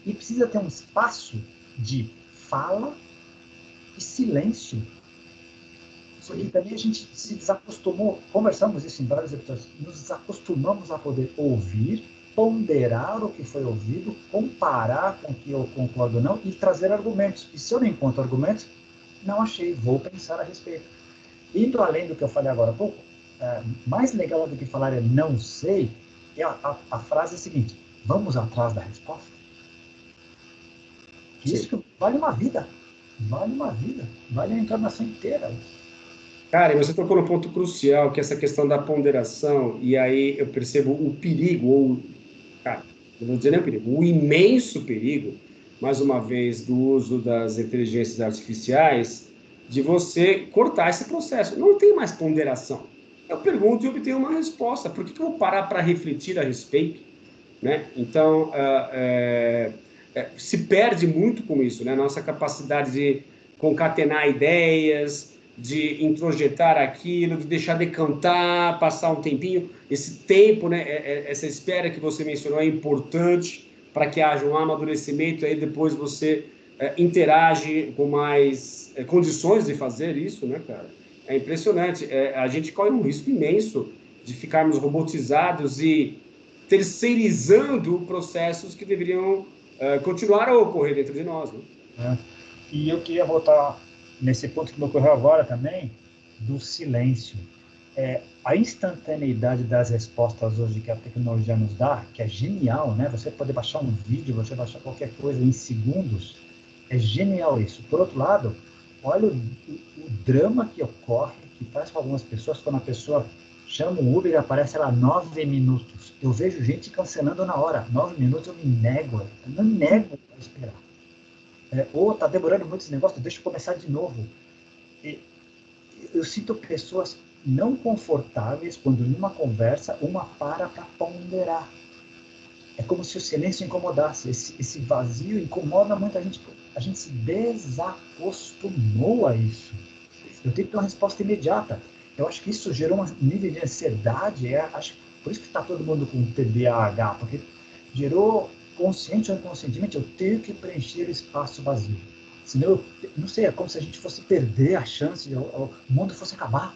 E precisa ter um espaço de fala e silêncio. Porque também a gente se desacostumou, conversamos isso em vários episódios, nos desacostumamos a poder ouvir, ponderar o que foi ouvido, comparar com o que eu concordo ou não e trazer argumentos. E se eu não encontro argumentos, não achei, vou pensar a respeito. Indo além do que eu falei agora há pouco, mais legal do que falar é não sei, a frase é a seguinte: vamos atrás da resposta. Isso vale uma vida, vale a encarnação inteira. Cara, e você tocou no ponto crucial, que é essa questão da ponderação, e aí eu percebo o perigo, não vou dizer nem o perigo, o imenso perigo, mais uma vez, do uso das inteligências artificiais, de você cortar esse processo. Não tem mais ponderação. Eu pergunto e obtenho uma resposta. Por que eu vou parar para refletir a respeito? Né? Então, se perde muito com isso, né? Nossa capacidade de concatenar ideias, de introjetar aquilo, de deixar decantar, passar um tempinho. Esse tempo, né? Essa espera que você mencionou é importante para que haja um amadurecimento, aí depois você interage com mais condições de fazer isso, né, cara? É impressionante. A gente corre um risco imenso de ficarmos robotizados e terceirizando processos que deveriam continuar a ocorrer dentro de nós. Né? E eu queria voltar nesse ponto que me ocorreu agora também, do silêncio. A instantaneidade das respostas hoje que a tecnologia nos dá, que é genial, né? Você poder baixar um vídeo, você baixar qualquer coisa em segundos, é genial isso. Por outro lado, olha o drama que ocorre, que faz com algumas pessoas, quando a pessoa chama o Uber e aparece lá 9 minutos. Eu vejo gente cancelando na hora. 9 minutos eu me nego a esperar. Ou está demorando muito esse negócio, deixa eu começar de novo. Eu sinto pessoas não confortáveis quando numa conversa uma para ponderar. É como se o silêncio incomodasse. Esse vazio incomoda muita gente. A gente se desacostumou a isso. Eu tenho que ter uma resposta imediata. Eu acho que isso gerou um nível de ansiedade. Por isso que está todo mundo com TDAH, porque gerou, consciente ou inconscientemente, eu tenho que preencher o espaço vazio. Senão, não sei, é como se a gente fosse perder a chance, o mundo fosse acabar.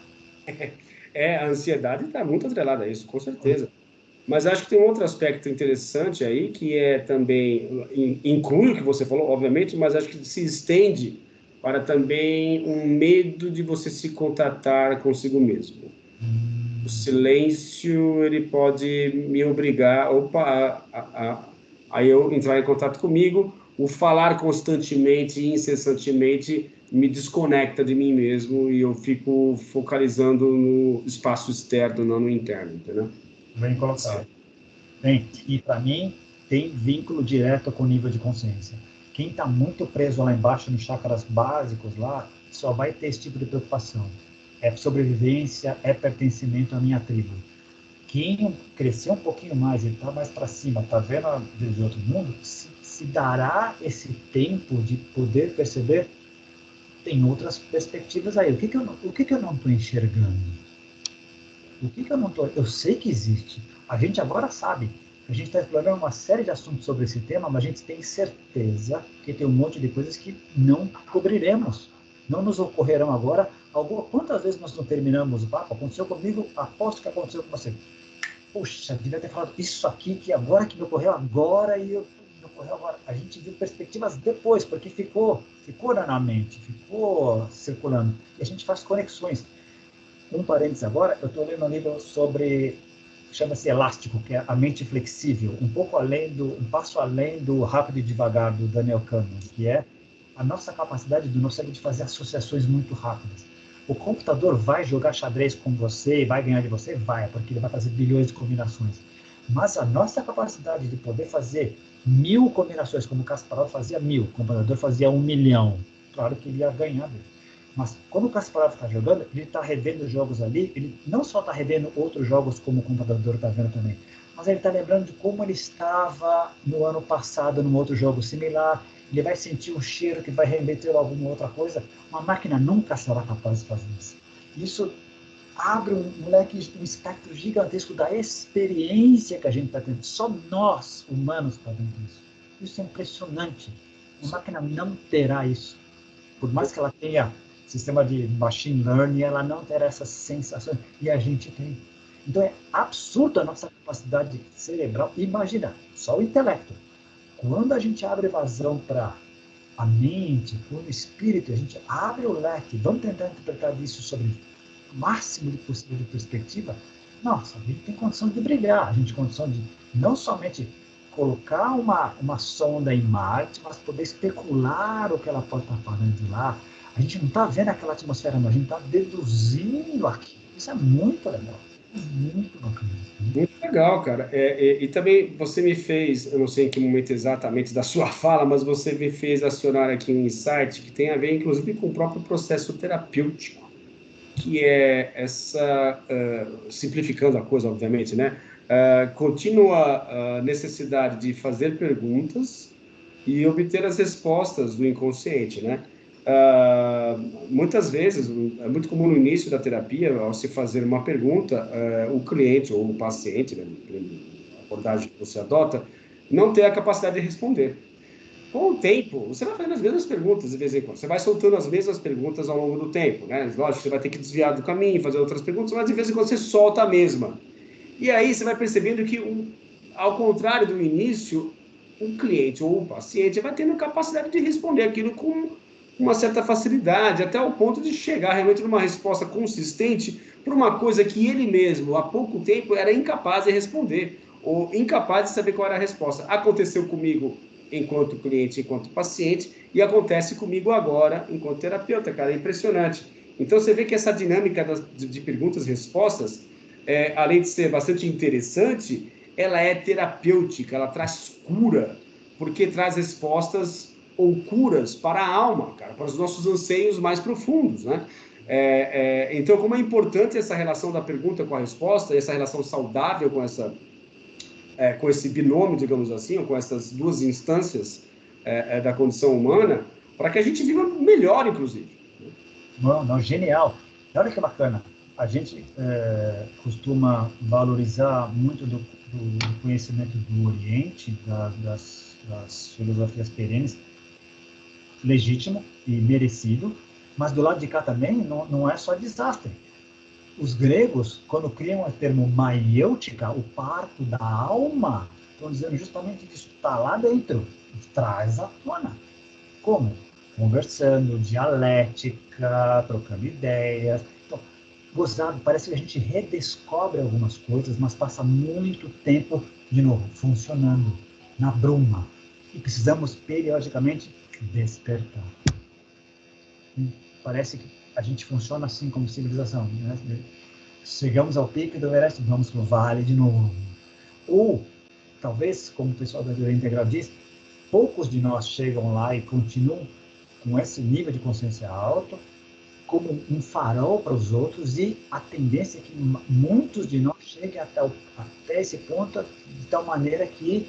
A ansiedade está muito atrelada a isso, com certeza. Mas acho que tem um outro aspecto interessante aí, que é também, inclui o que você falou, obviamente, mas acho que se estende para também um medo de você se contatar consigo mesmo. O silêncio, ele pode me obrigar a eu entrar em contato comigo. O falar constantemente e incessantemente me desconecta de mim mesmo e eu fico focalizando no espaço externo, não no interno, entendeu? Bem colocado. Bem, e para mim, tem vínculo direto com o nível de consciência. Quem está muito preso lá embaixo nos chakras básicos lá, só vai ter esse tipo de preocupação. É sobrevivência, é pertencimento à minha tribo. Quem crescer um pouquinho mais e está mais para cima, está vendo a vida de outro mundo, se dará esse tempo de poder perceber, tem outras perspectivas aí. O que que eu não estou enxergando? O que eu não estou... Eu sei que existe. A gente agora sabe. A gente está explorando uma série de assuntos sobre esse tema, mas a gente tem certeza que tem um monte de coisas que não cobriremos. Não nos ocorrerão agora. Quantas vezes nós não terminamos o papo? Aconteceu comigo, aposto que aconteceu com você. Puxa, devia ter falado isso aqui, que agora que me ocorreu agora e me ocorreu agora. A gente viu perspectivas depois, porque ficou na mente, ficou circulando. E a gente faz conexões. Um parênteses agora, eu estou lendo um livro sobre, chama-se Elástico, que é a mente flexível, um passo além do Rápido e Devagar, do Daniel Kahneman, que é a nossa capacidade do nosso cérebro de fazer associações muito rápidas. O computador vai jogar xadrez com você e vai ganhar de você? Vai, porque ele vai fazer bilhões de combinações. Mas a nossa capacidade de poder fazer 1000 combinações, como o Kasparov fazia 1000, o computador fazia 1 milhão, claro que ele ia ganhar dele. Mas quando o Kasparov está jogando, ele está revendo jogos ali, ele não só está revendo outros jogos como o computador está vendo também, mas ele está lembrando de como ele estava no ano passado num outro jogo similar, ele vai sentir o cheiro que vai remeter a alguma outra coisa. Uma máquina nunca será capaz de fazer isso. Isso abre um leque, um espectro gigantesco da experiência que a gente está tendo. Só nós, humanos, podemos isso. Isso é impressionante. Uma máquina não terá isso. Por mais que ela tenha sistema de machine learning, ela não terá essas sensações. E a gente tem. Então é absurda a nossa capacidade cerebral. Imagina, só o intelecto. Quando a gente abre vazão para a mente, para o espírito, a gente abre o leque, vamos tentar interpretar isso sobre o máximo de possível de perspectiva, nossa, a gente tem condição de brilhar, a gente tem condição de não somente colocar uma sonda em Marte, mas poder especular o que ela pode estar falando de lá. A gente não está vendo aquela atmosfera, mas a gente está deduzindo aqui. Isso é muito legal. Muito bacana. Muito legal, cara. E também você me fez, eu não sei em que momento exatamente da sua fala, mas você me fez acionar aqui um insight que tem a ver, inclusive, com o próprio processo terapêutico, que é essa, simplificando a coisa, obviamente, né? Contínua necessidade de fazer perguntas e obter as respostas do inconsciente, né? Muitas vezes, é muito comum no início da terapia, ao se fazer uma pergunta, o cliente ou o paciente, né, a abordagem que você adota, não ter a capacidade de responder. Com o tempo, você vai fazendo as mesmas perguntas de vez em quando. Você vai soltando as mesmas perguntas ao longo do tempo, né? Lógico, você vai ter que desviar do caminho, fazer outras perguntas, mas de vez em quando você solta a mesma. E aí você vai percebendo que, ao contrário do início, o cliente ou o paciente vai tendo capacidade de responder aquilo com uma certa facilidade, até o ponto de chegar realmente numa resposta consistente para uma coisa que ele mesmo, há pouco tempo, era incapaz de responder, ou incapaz de saber qual era a resposta. Aconteceu comigo enquanto cliente, enquanto paciente, e acontece comigo agora enquanto terapeuta, cara, é impressionante. Então você vê que essa dinâmica de perguntas e respostas, além de ser bastante interessante, ela é terapêutica, ela traz cura, porque traz respostas ou curas para a alma, cara, para os nossos anseios mais profundos, né? Então, como é importante essa relação da pergunta com a resposta, essa relação saudável com esse binômio, digamos assim, ou com essas duas instâncias da condição humana, para que a gente viva melhor, inclusive. Não, não, genial. Olha que bacana. A gente costuma valorizar muito do conhecimento do Oriente, das filosofias perenes, legítimo e merecido, mas do lado de cá também não é só desastre. Os gregos, quando criam o termo maiêutica, o parto da alma, estão dizendo justamente que isso está lá dentro, traz à tona. Como? Conversando, dialética, trocando ideias. Então, gozado, parece que a gente redescobre algumas coisas, mas passa muito tempo, de novo, funcionando na bruma. E precisamos, periodicamente, despertar. Parece que a gente funciona assim como civilização, né? Chegamos ao pico do Everest, vamos para o vale de novo. Ou, talvez, como o pessoal da teoria integral diz, poucos de nós chegam lá e continuam com esse nível de consciência alto, como um farol para os outros, e a tendência é que muitos de nós cheguem até esse ponto de tal maneira que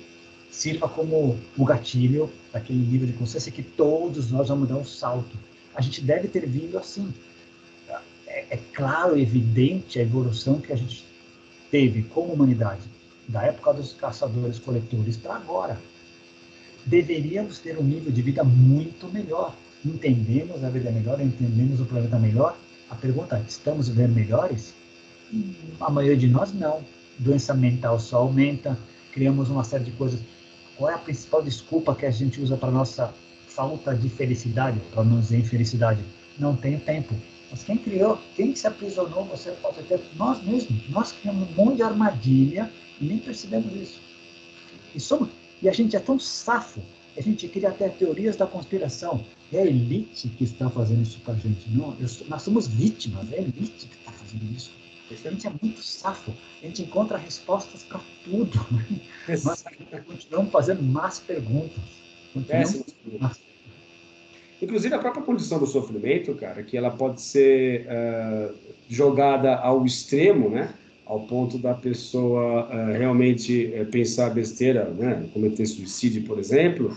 sirva como o gatilho daquele nível de consciência que todos nós vamos dar um salto. A gente deve ter vindo assim. É claro, evidente a evolução que a gente teve como humanidade, da época dos caçadores-coletores para agora. Deveríamos ter um nível de vida muito melhor. Entendemos a vida melhor, entendemos o planeta melhor. A pergunta é, estamos vivendo melhores? A maioria de nós não. Doença mental só aumenta, criamos uma série de coisas. Qual é a principal desculpa que a gente usa para nossa falta de felicidade, para não dizer infelicidade? Não tenho tempo. Mas quem criou, quem se aprisionou, você falta tempo? Nós mesmos. Nós criamos um monte de armadilha e nem percebemos isso. E a gente é tão safo, a gente cria até teorias da conspiração. É a elite que está fazendo isso para a gente. Não, nós somos vítimas, é a elite que está fazendo isso. A gente é muito safo, a gente encontra respostas para tudo, né? Mas continuamos fazendo más perguntas. Inclusive, a própria condição do sofrimento, cara, que ela pode ser jogada ao extremo, né? Ao ponto da pessoa realmente pensar besteira, né? Cometer suicídio, por exemplo,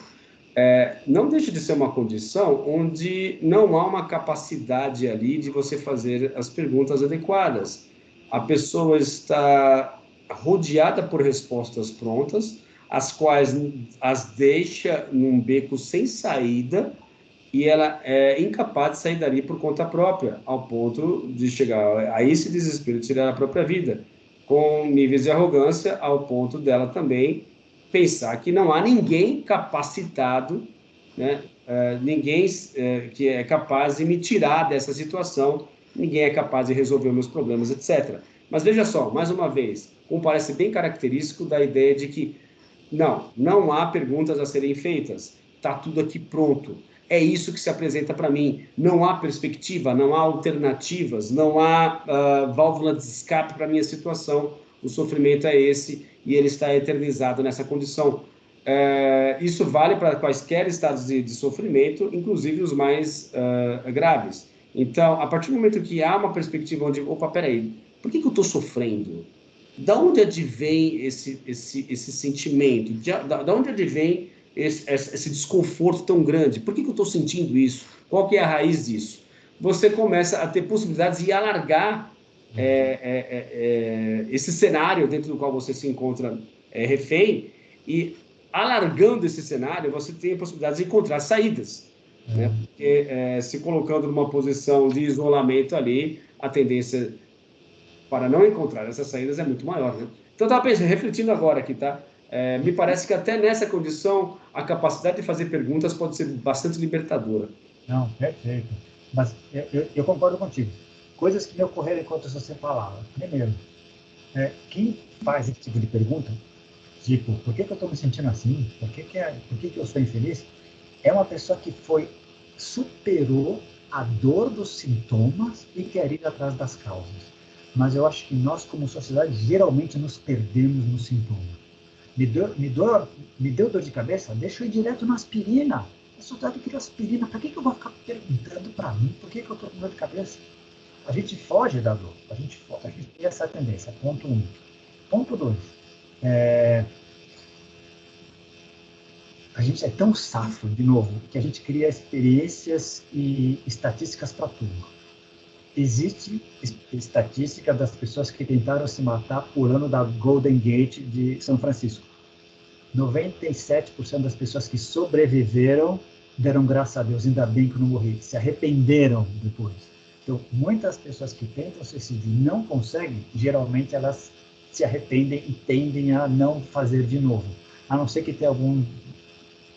não deixa de ser uma condição onde não há uma capacidade ali de você fazer as perguntas adequadas. A pessoa está rodeada por respostas prontas, as quais as deixa num beco sem saída, e ela é incapaz de sair dali por conta própria, ao ponto de chegar a esse desespero de tirar a própria vida, com níveis de arrogância, ao ponto dela também pensar que não há ninguém capacitado, né? Ninguém que é capaz de me tirar dessa situação, ninguém é capaz de resolver meus problemas, etc. Mas veja só, mais uma vez, parece bem característico da ideia de que não há perguntas a serem feitas, está tudo aqui pronto. É isso que se apresenta para mim. Não há perspectiva, não há alternativas, não há válvula de escape para a minha situação. O sofrimento é esse e ele está eternizado nessa condição. Isso vale para quaisquer estados de sofrimento, inclusive os mais graves. Então, a partir do momento que há uma perspectiva onde, opa, peraí, por que eu estou sofrendo? Da onde advém esse sentimento? Da onde advém esse desconforto tão grande? Por que eu estou sentindo isso? Qual que é a raiz disso? Você começa a ter possibilidades de alargar esse cenário dentro do qual você se encontra refém, e alargando esse cenário, você tem a possibilidade de encontrar saídas. Né? Porque se colocando numa posição de isolamento ali, a tendência para não encontrar essas saídas é muito maior, né? Então, eu estava pensando, refletindo agora aqui, tá? Me parece que até nessa condição, a capacidade de fazer perguntas pode ser bastante libertadora. Não, perfeito. Mas eu concordo contigo. Coisas que me ocorreram enquanto você falava. Primeiro, quem faz esse tipo de pergunta, tipo, por que eu estou me sentindo assim? Por que eu sou infeliz? É uma pessoa que superou a dor dos sintomas e quer ir atrás das causas. Mas eu acho que nós, como sociedade, geralmente nos perdemos no sintoma. Me deu dor de cabeça? Deixa eu ir direto na aspirina. A sociedade queria aspirina. Para que eu vou ficar perguntando para mim por que eu estou com dor de cabeça? A gente foge da dor. A gente tem essa tendência. Ponto 1. Ponto 2. A gente é tão safo, de novo, que a gente cria experiências e estatísticas para tudo. Existe estatística das pessoas que tentaram se matar pulando da Golden Gate de São Francisco. 97% das pessoas que sobreviveram deram graças a Deus, ainda bem que eu não morri, se arrependeram depois. Então, muitas pessoas que tentam suicídio e não conseguem, geralmente elas se arrependem e tendem a não fazer de novo, a não ser que tenha algum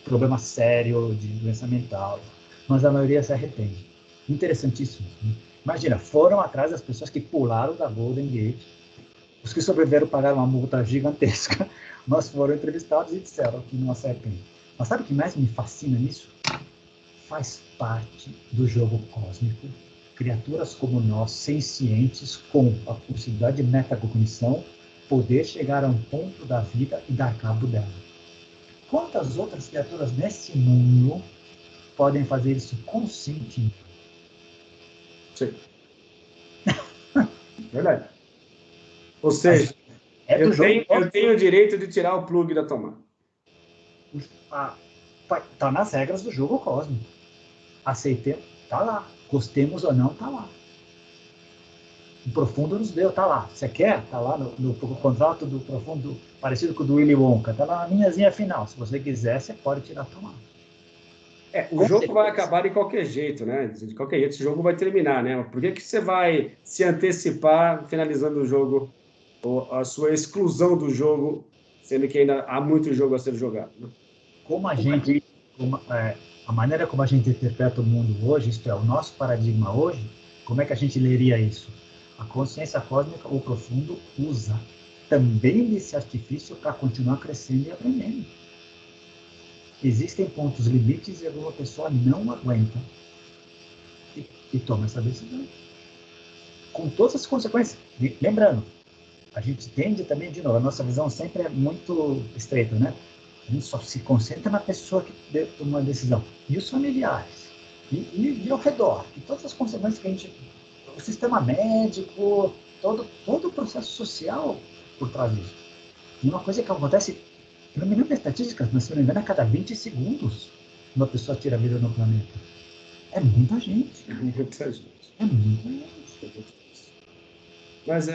problema sério de doença mental, mas a maioria se arrepende. Interessantíssimo. Imagina, foram atrás das pessoas que pularam da Golden Gate, os que sobreviveram pagaram uma multa gigantesca, mas foram entrevistados e disseram que não se arrependem. Mas sabe o que mais me fascina nisso? Faz parte do jogo cósmico. Criaturas como nós, sencientes, com a possibilidade de metacognição, poder chegar a um ponto da vida e dar cabo dela. Quantas outras criaturas nesse mundo podem fazer isso conscientemente? Sim. Verdade. Ou seja, eu tenho o direito de tirar o plug da tomada. Está nas regras do jogo cósmico. Aceitemos, está lá. Gostemos ou não, está lá. O profundo nos deu, está lá. Você quer? Está lá no contrato do profundo, parecido com o do Willy Wonka. Está lá na linhazinha final. Se você quiser, você pode tirar a tomada. O jogo vai acabar de qualquer jeito, né? De qualquer jeito, esse jogo vai terminar, né? Por que você vai se antecipar finalizando o jogo, ou a sua exclusão do jogo, sendo que ainda há muito jogo a ser jogado? Né? A maneira como a gente interpreta o mundo hoje, isto é, o nosso paradigma hoje, como é que a gente leria isso? A consciência cósmica, o profundo, usa também desse artifício para continuar crescendo e aprendendo. Existem pontos limites e alguma pessoa não aguenta e toma essa decisão. com todas as consequências. Lembrando, a gente tende também, de novo, a nossa visão sempre é muito estreita, né? A gente só se concentra na pessoa que tomou a decisão. E os familiares, e ao redor, e todas as consequências que a gente... O sistema médico, todo o processo social por trás disso. E uma coisa que acontece, eu não me lembro das estatísticas, mas se não me engano, a cada 20 segundos uma pessoa tira a vida no planeta. É muita gente. Muita gente. É muita gente. Mas,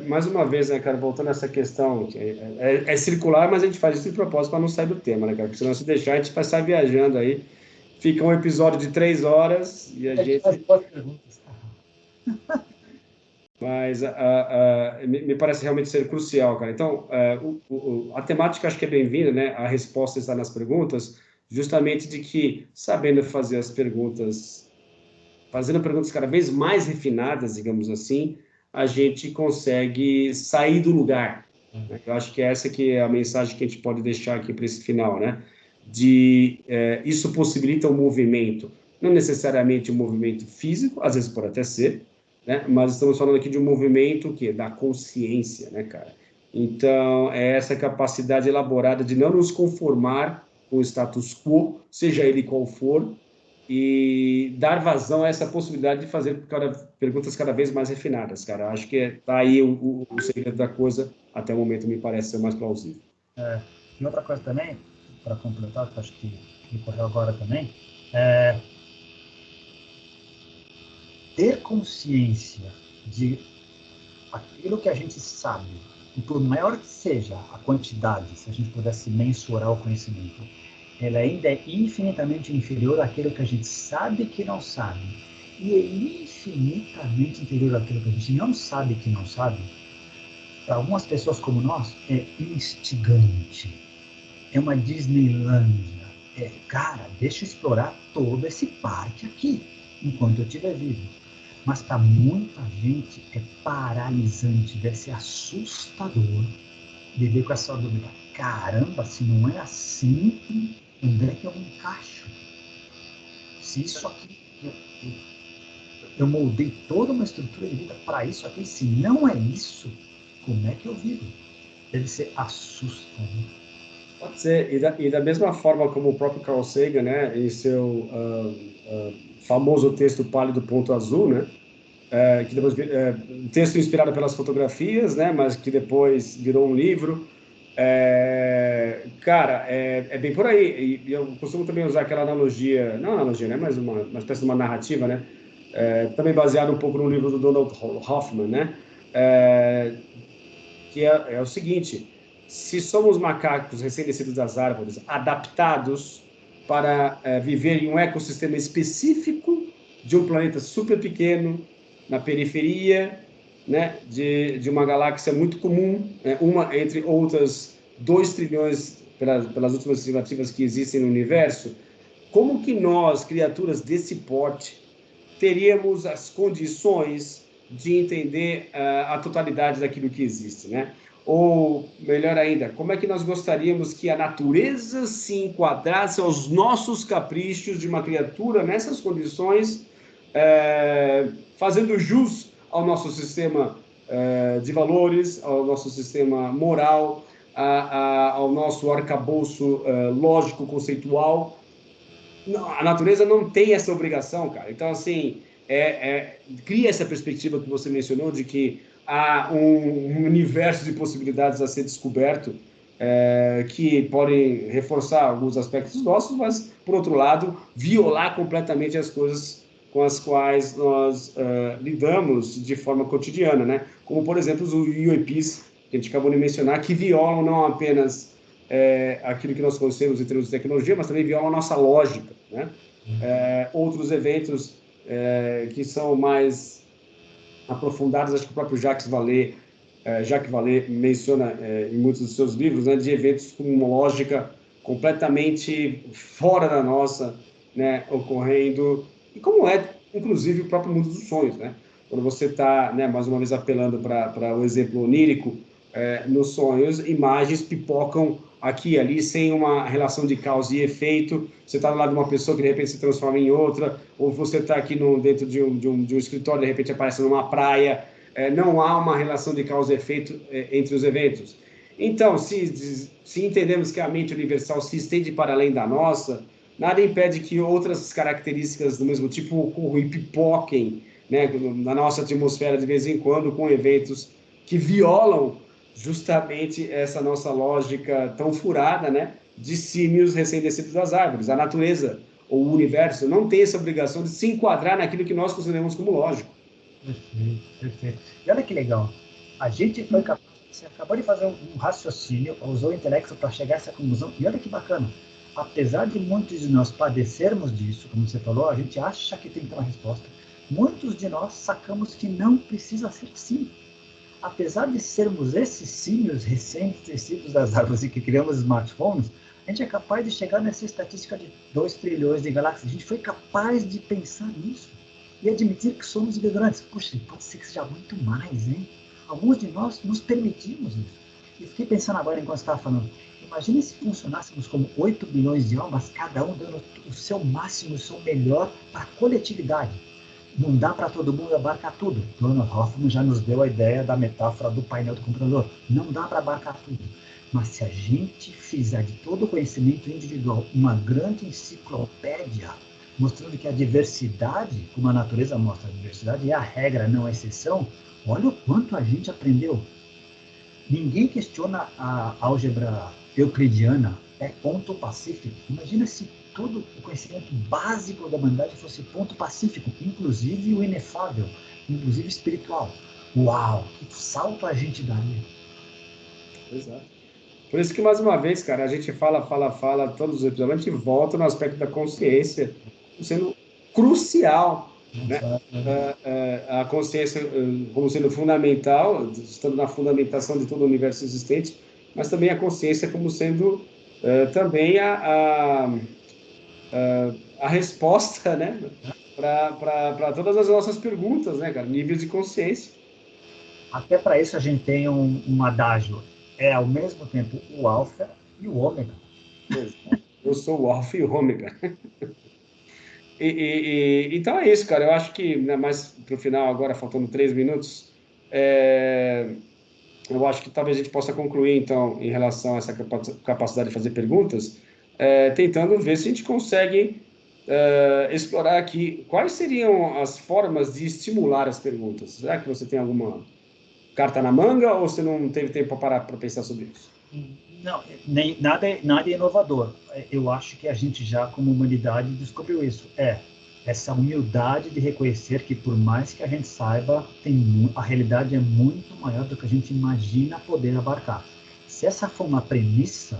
mais uma vez, né, cara, voltando a essa questão, é circular, mas a gente faz isso de propósito para não sair do tema, né, cara? Porque senão, se deixar, a gente vai sair viajando aí. Fica um episódio de 3 horas e a gente... faz duas perguntas. Mas me parece realmente ser crucial, cara. Então, a temática acho que é bem-vinda, né? A resposta está nas perguntas, justamente de que, sabendo fazer as perguntas, fazendo perguntas cada vez mais refinadas, digamos assim, a gente consegue sair do lugar. Né? Eu acho que essa que é a mensagem que a gente pode deixar aqui para esse final, né? Isso possibilita um movimento, não necessariamente um movimento físico, às vezes pode até ser, né? Mas estamos falando aqui de um movimento da consciência, né, cara? Então, é essa capacidade elaborada de não nos conformar com o status quo, seja ele qual for, e dar vazão a essa possibilidade de fazer perguntas cada vez mais refinadas, cara. Acho que tá aí o segredo da coisa, até o momento me parece ser mais plausível. E outra coisa também, para completar, que acho que me ocorreu agora também, ter consciência de aquilo que a gente sabe, e por maior que seja a quantidade, se a gente pudesse mensurar o conhecimento, ela ainda é infinitamente inferior àquilo que a gente sabe que não sabe, e é infinitamente inferior àquilo que a gente não sabe que não sabe. Para algumas pessoas como nós, é instigante, é uma Disneylândia, cara, deixa eu explorar todo esse parque aqui, enquanto eu estiver vivo. Mas para muita gente é paralisante, deve ser assustador viver com essa dúvida. Caramba, se não é assim, onde é que eu me encaixo? Se isso aqui, eu moldei toda uma estrutura de vida para isso aqui, se não é isso, como é que eu vivo? Deve ser assustador. Pode ser, e da mesma forma como o próprio Carl Sagan, né, em seu famoso texto Pálido Ponto Azul, né, que depois um texto inspirado pelas fotografias, né, mas que depois virou um livro. Cara, é bem por aí. E eu costumo também usar aquela analogia, não analogia, né, mas uma espécie de uma narrativa, né, também baseado um pouco no livro do Donald Hoffman, né, que é o seguinte: se somos macacos recém-descidos das árvores, adaptados para viver em um ecossistema específico de um planeta super pequeno, na periferia, né, de uma galáxia muito comum, né, uma entre outras 2 trilhões, pelas últimas estimativas que existem no universo, como que nós, criaturas desse porte, teríamos as condições de entender a totalidade daquilo que existe, né? Ou, melhor ainda, como é que nós gostaríamos que a natureza se enquadrasse aos nossos caprichos de uma criatura nessas condições, fazendo jus ao nosso sistema de valores, ao nosso sistema moral, ao nosso arcabouço lógico, conceitual. A natureza não tem essa obrigação, cara. Então, assim, cria essa perspectiva que você mencionou de que há um universo de possibilidades a ser descoberto, que podem reforçar alguns aspectos nossos, mas, por outro lado, violar completamente as coisas com as quais nós lidamos de forma cotidiana, né? Como, por exemplo, os UAPs, que a gente acabou de mencionar, que violam não apenas aquilo que nós conhecemos em termos de tecnologia, mas também viola a nossa lógica, né? Outros eventos que são mais aprofundados, acho que o próprio Jacques Vallée menciona em muitos dos seus livros, né, de eventos com uma lógica completamente fora da nossa, né, ocorrendo, e como inclusive, o próprio mundo dos sonhos, né? Quando você está, né, mais uma vez apelando para o exemplo onírico, nos sonhos, imagens pipocam aqui e ali, sem uma relação de causa e efeito. Você está do lado de uma pessoa que de repente se transforma em outra, ou você está aqui dentro de um escritório, de repente aparece numa praia. Não há uma relação de causa e efeito entre os eventos. Então, se entendemos que a mente universal se estende para além da nossa, nada impede que outras características do mesmo tipo ocorram e pipoquem, né, na nossa atmosfera de vez em quando, com eventos que violam justamente essa nossa lógica tão furada, né, de símios recém-descidos das árvores. A natureza ou o universo não tem essa obrigação de se enquadrar naquilo que nós consideramos como lógico. Perfeito, perfeito. E olha que legal. A gente foi capaz, você acabou de fazer um raciocínio, usou o intelecto para chegar a essa conclusão. E olha que bacana. Apesar de muitos de nós padecermos disso, como você falou, a gente acha que tem que ter uma resposta. Muitos de nós sacamos que não precisa ser assim. Apesar de sermos esses símios recém-tecidos das árvores e que criamos smartphones, a gente é capaz de chegar nessa estatística de 2 trilhões de galáxias. A gente foi capaz de pensar nisso e admitir que somos ignorantes. Puxa, pode ser que seja muito mais, hein? Alguns de nós nos permitimos isso. E fiquei pensando agora, enquanto você estava falando, imagine se funcionássemos como 8 bilhões de almas, cada um dando o seu máximo, o seu melhor para a coletividade. Não dá para todo mundo abarcar tudo. Donald Hoffman já nos deu a ideia da metáfora do painel do computador. Não dá para abarcar tudo. Mas se a gente fizer de todo o conhecimento individual uma grande enciclopédia, mostrando que a diversidade, como a natureza mostra, a diversidade é a regra, não a exceção, olha o quanto a gente aprendeu. Ninguém questiona a álgebra euclidiana, é ponto pacífico. Imagina se todo o conhecimento básico da humanidade fosse ponto pacífico, inclusive o inefável, inclusive espiritual. Uau, que salto a gente daria. Exato. Por isso que, mais uma vez, cara, a gente fala todos os episódios, a gente volta no aspecto da consciência sendo crucial, né? A consciência como sendo fundamental, estando na fundamentação de todo o universo existente, mas também a consciência como sendo também a resposta, né, para todas as nossas perguntas, né, cara? Níveis de consciência. Até para isso a gente tem um adágio. É ao mesmo tempo o alfa e o ômega. Eu sou o alfa e o ômega. Então é isso, cara. Eu acho que, né, mais para o final, agora faltando 3 minutos, eu acho que talvez a gente possa concluir, então, em relação a essa capacidade de fazer perguntas, tentando ver se a gente consegue explorar aqui quais seriam as formas de estimular as perguntas. Será que você tem alguma carta na manga ou você não teve tempo para parar para pensar sobre isso? Não, nada é inovador. Eu acho que a gente já, como humanidade, descobriu isso. Essa humildade de reconhecer que, por mais que a gente saiba, a realidade é muito maior do que a gente imagina poder abarcar. Se essa for uma premissa,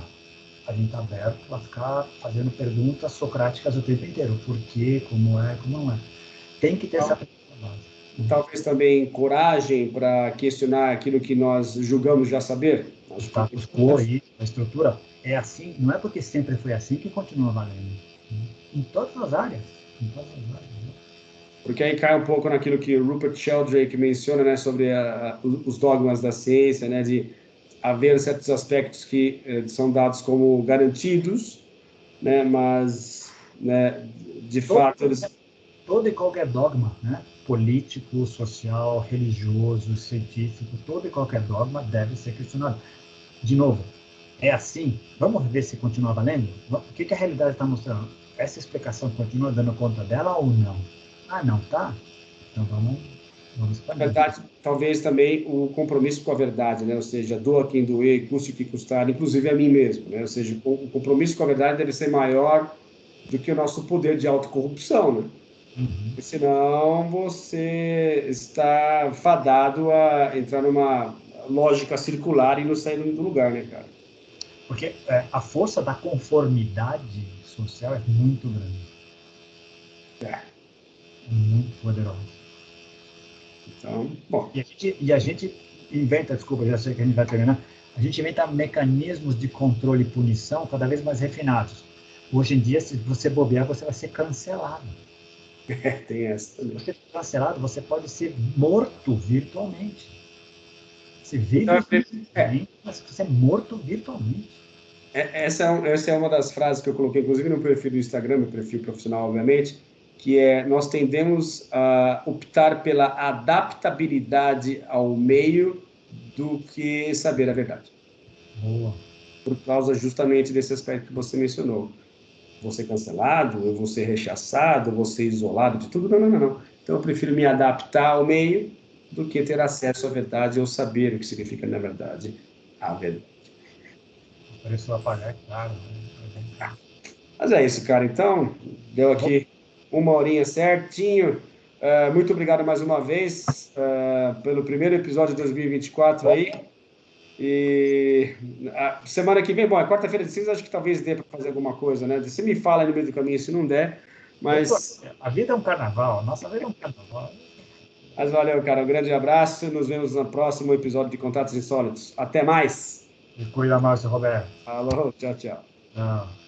a gente está aberto a ficar fazendo perguntas socráticas o tempo inteiro. Por quê? Como é? Como não é? Tem que ter essa premissa base. Talvez também coragem para questionar aquilo que nós julgamos já saber. O status quo aí, a estrutura, é assim, não é porque sempre foi assim que continua valendo. Em todas as áreas. Porque aí cai um pouco naquilo que o Rupert Sheldrake menciona, né, sobre os dogmas da ciência, né, de haver certos aspectos que são dados como garantidos, né, mas, né, de fato eles... Todo e qualquer dogma, né, político, social, religioso, científico, todo e qualquer dogma deve ser questionado. De novo, é assim? Vamos ver se continua valendo? O que a realidade está mostrando? Essa explicação continua dando conta dela ou não? Ah, não, tá? Então vamos expandir. Na verdade, talvez também o compromisso com a verdade, né? Ou seja, doa quem doer, custe o que custar, inclusive a mim mesmo, né? Ou seja, o compromisso com a verdade deve ser maior do que o nosso poder de autocorrupção, né? Porque senão você está fadado a entrar numa lógica circular e não sair do lugar, né, cara? Porque a força da conformidade social é muito grande. É muito poderosa. Então, bom. E a gente inventa, desculpa, já sei que a gente vai terminar, a gente inventa mecanismos de controle e punição cada vez mais refinados. Hoje em dia, se você bobear, você vai ser cancelado. Tem essa também. Se você for cancelado, você pode ser morto virtualmente. Você vive, mas você é morto virtualmente. Essa é uma das frases que eu coloquei, inclusive, no perfil do Instagram, meu perfil profissional, obviamente, que é: nós tendemos a optar pela adaptabilidade ao meio do que saber a verdade. Boa. Por causa justamente desse aspecto que você mencionou. Vou ser cancelado, eu vou ser rechaçado, eu vou ser isolado de tudo. Não, não, não, não. Então, eu prefiro me adaptar ao meio do que ter acesso à verdade ou saber o que significa, na verdade, a verdade. O preço vai pagar, é claro. Né? Mas é isso, cara. Então, deu Tá bom? aqui uma horinha certinho. Muito obrigado mais uma vez pelo primeiro episódio de 2024 aí. E a semana que vem, bom, é quarta-feira de cinza, acho que talvez dê para fazer alguma coisa, né? Você me fala aí no meio do caminho se não der, mas, A vida é um carnaval, a nossa vida é um carnaval. mas valeu, cara. Um grande abraço. Nos vemos no próximo episódio de Contatos Insólitos. Até mais. E cuida mais, Roberto. Falou, tchau, tchau. Não.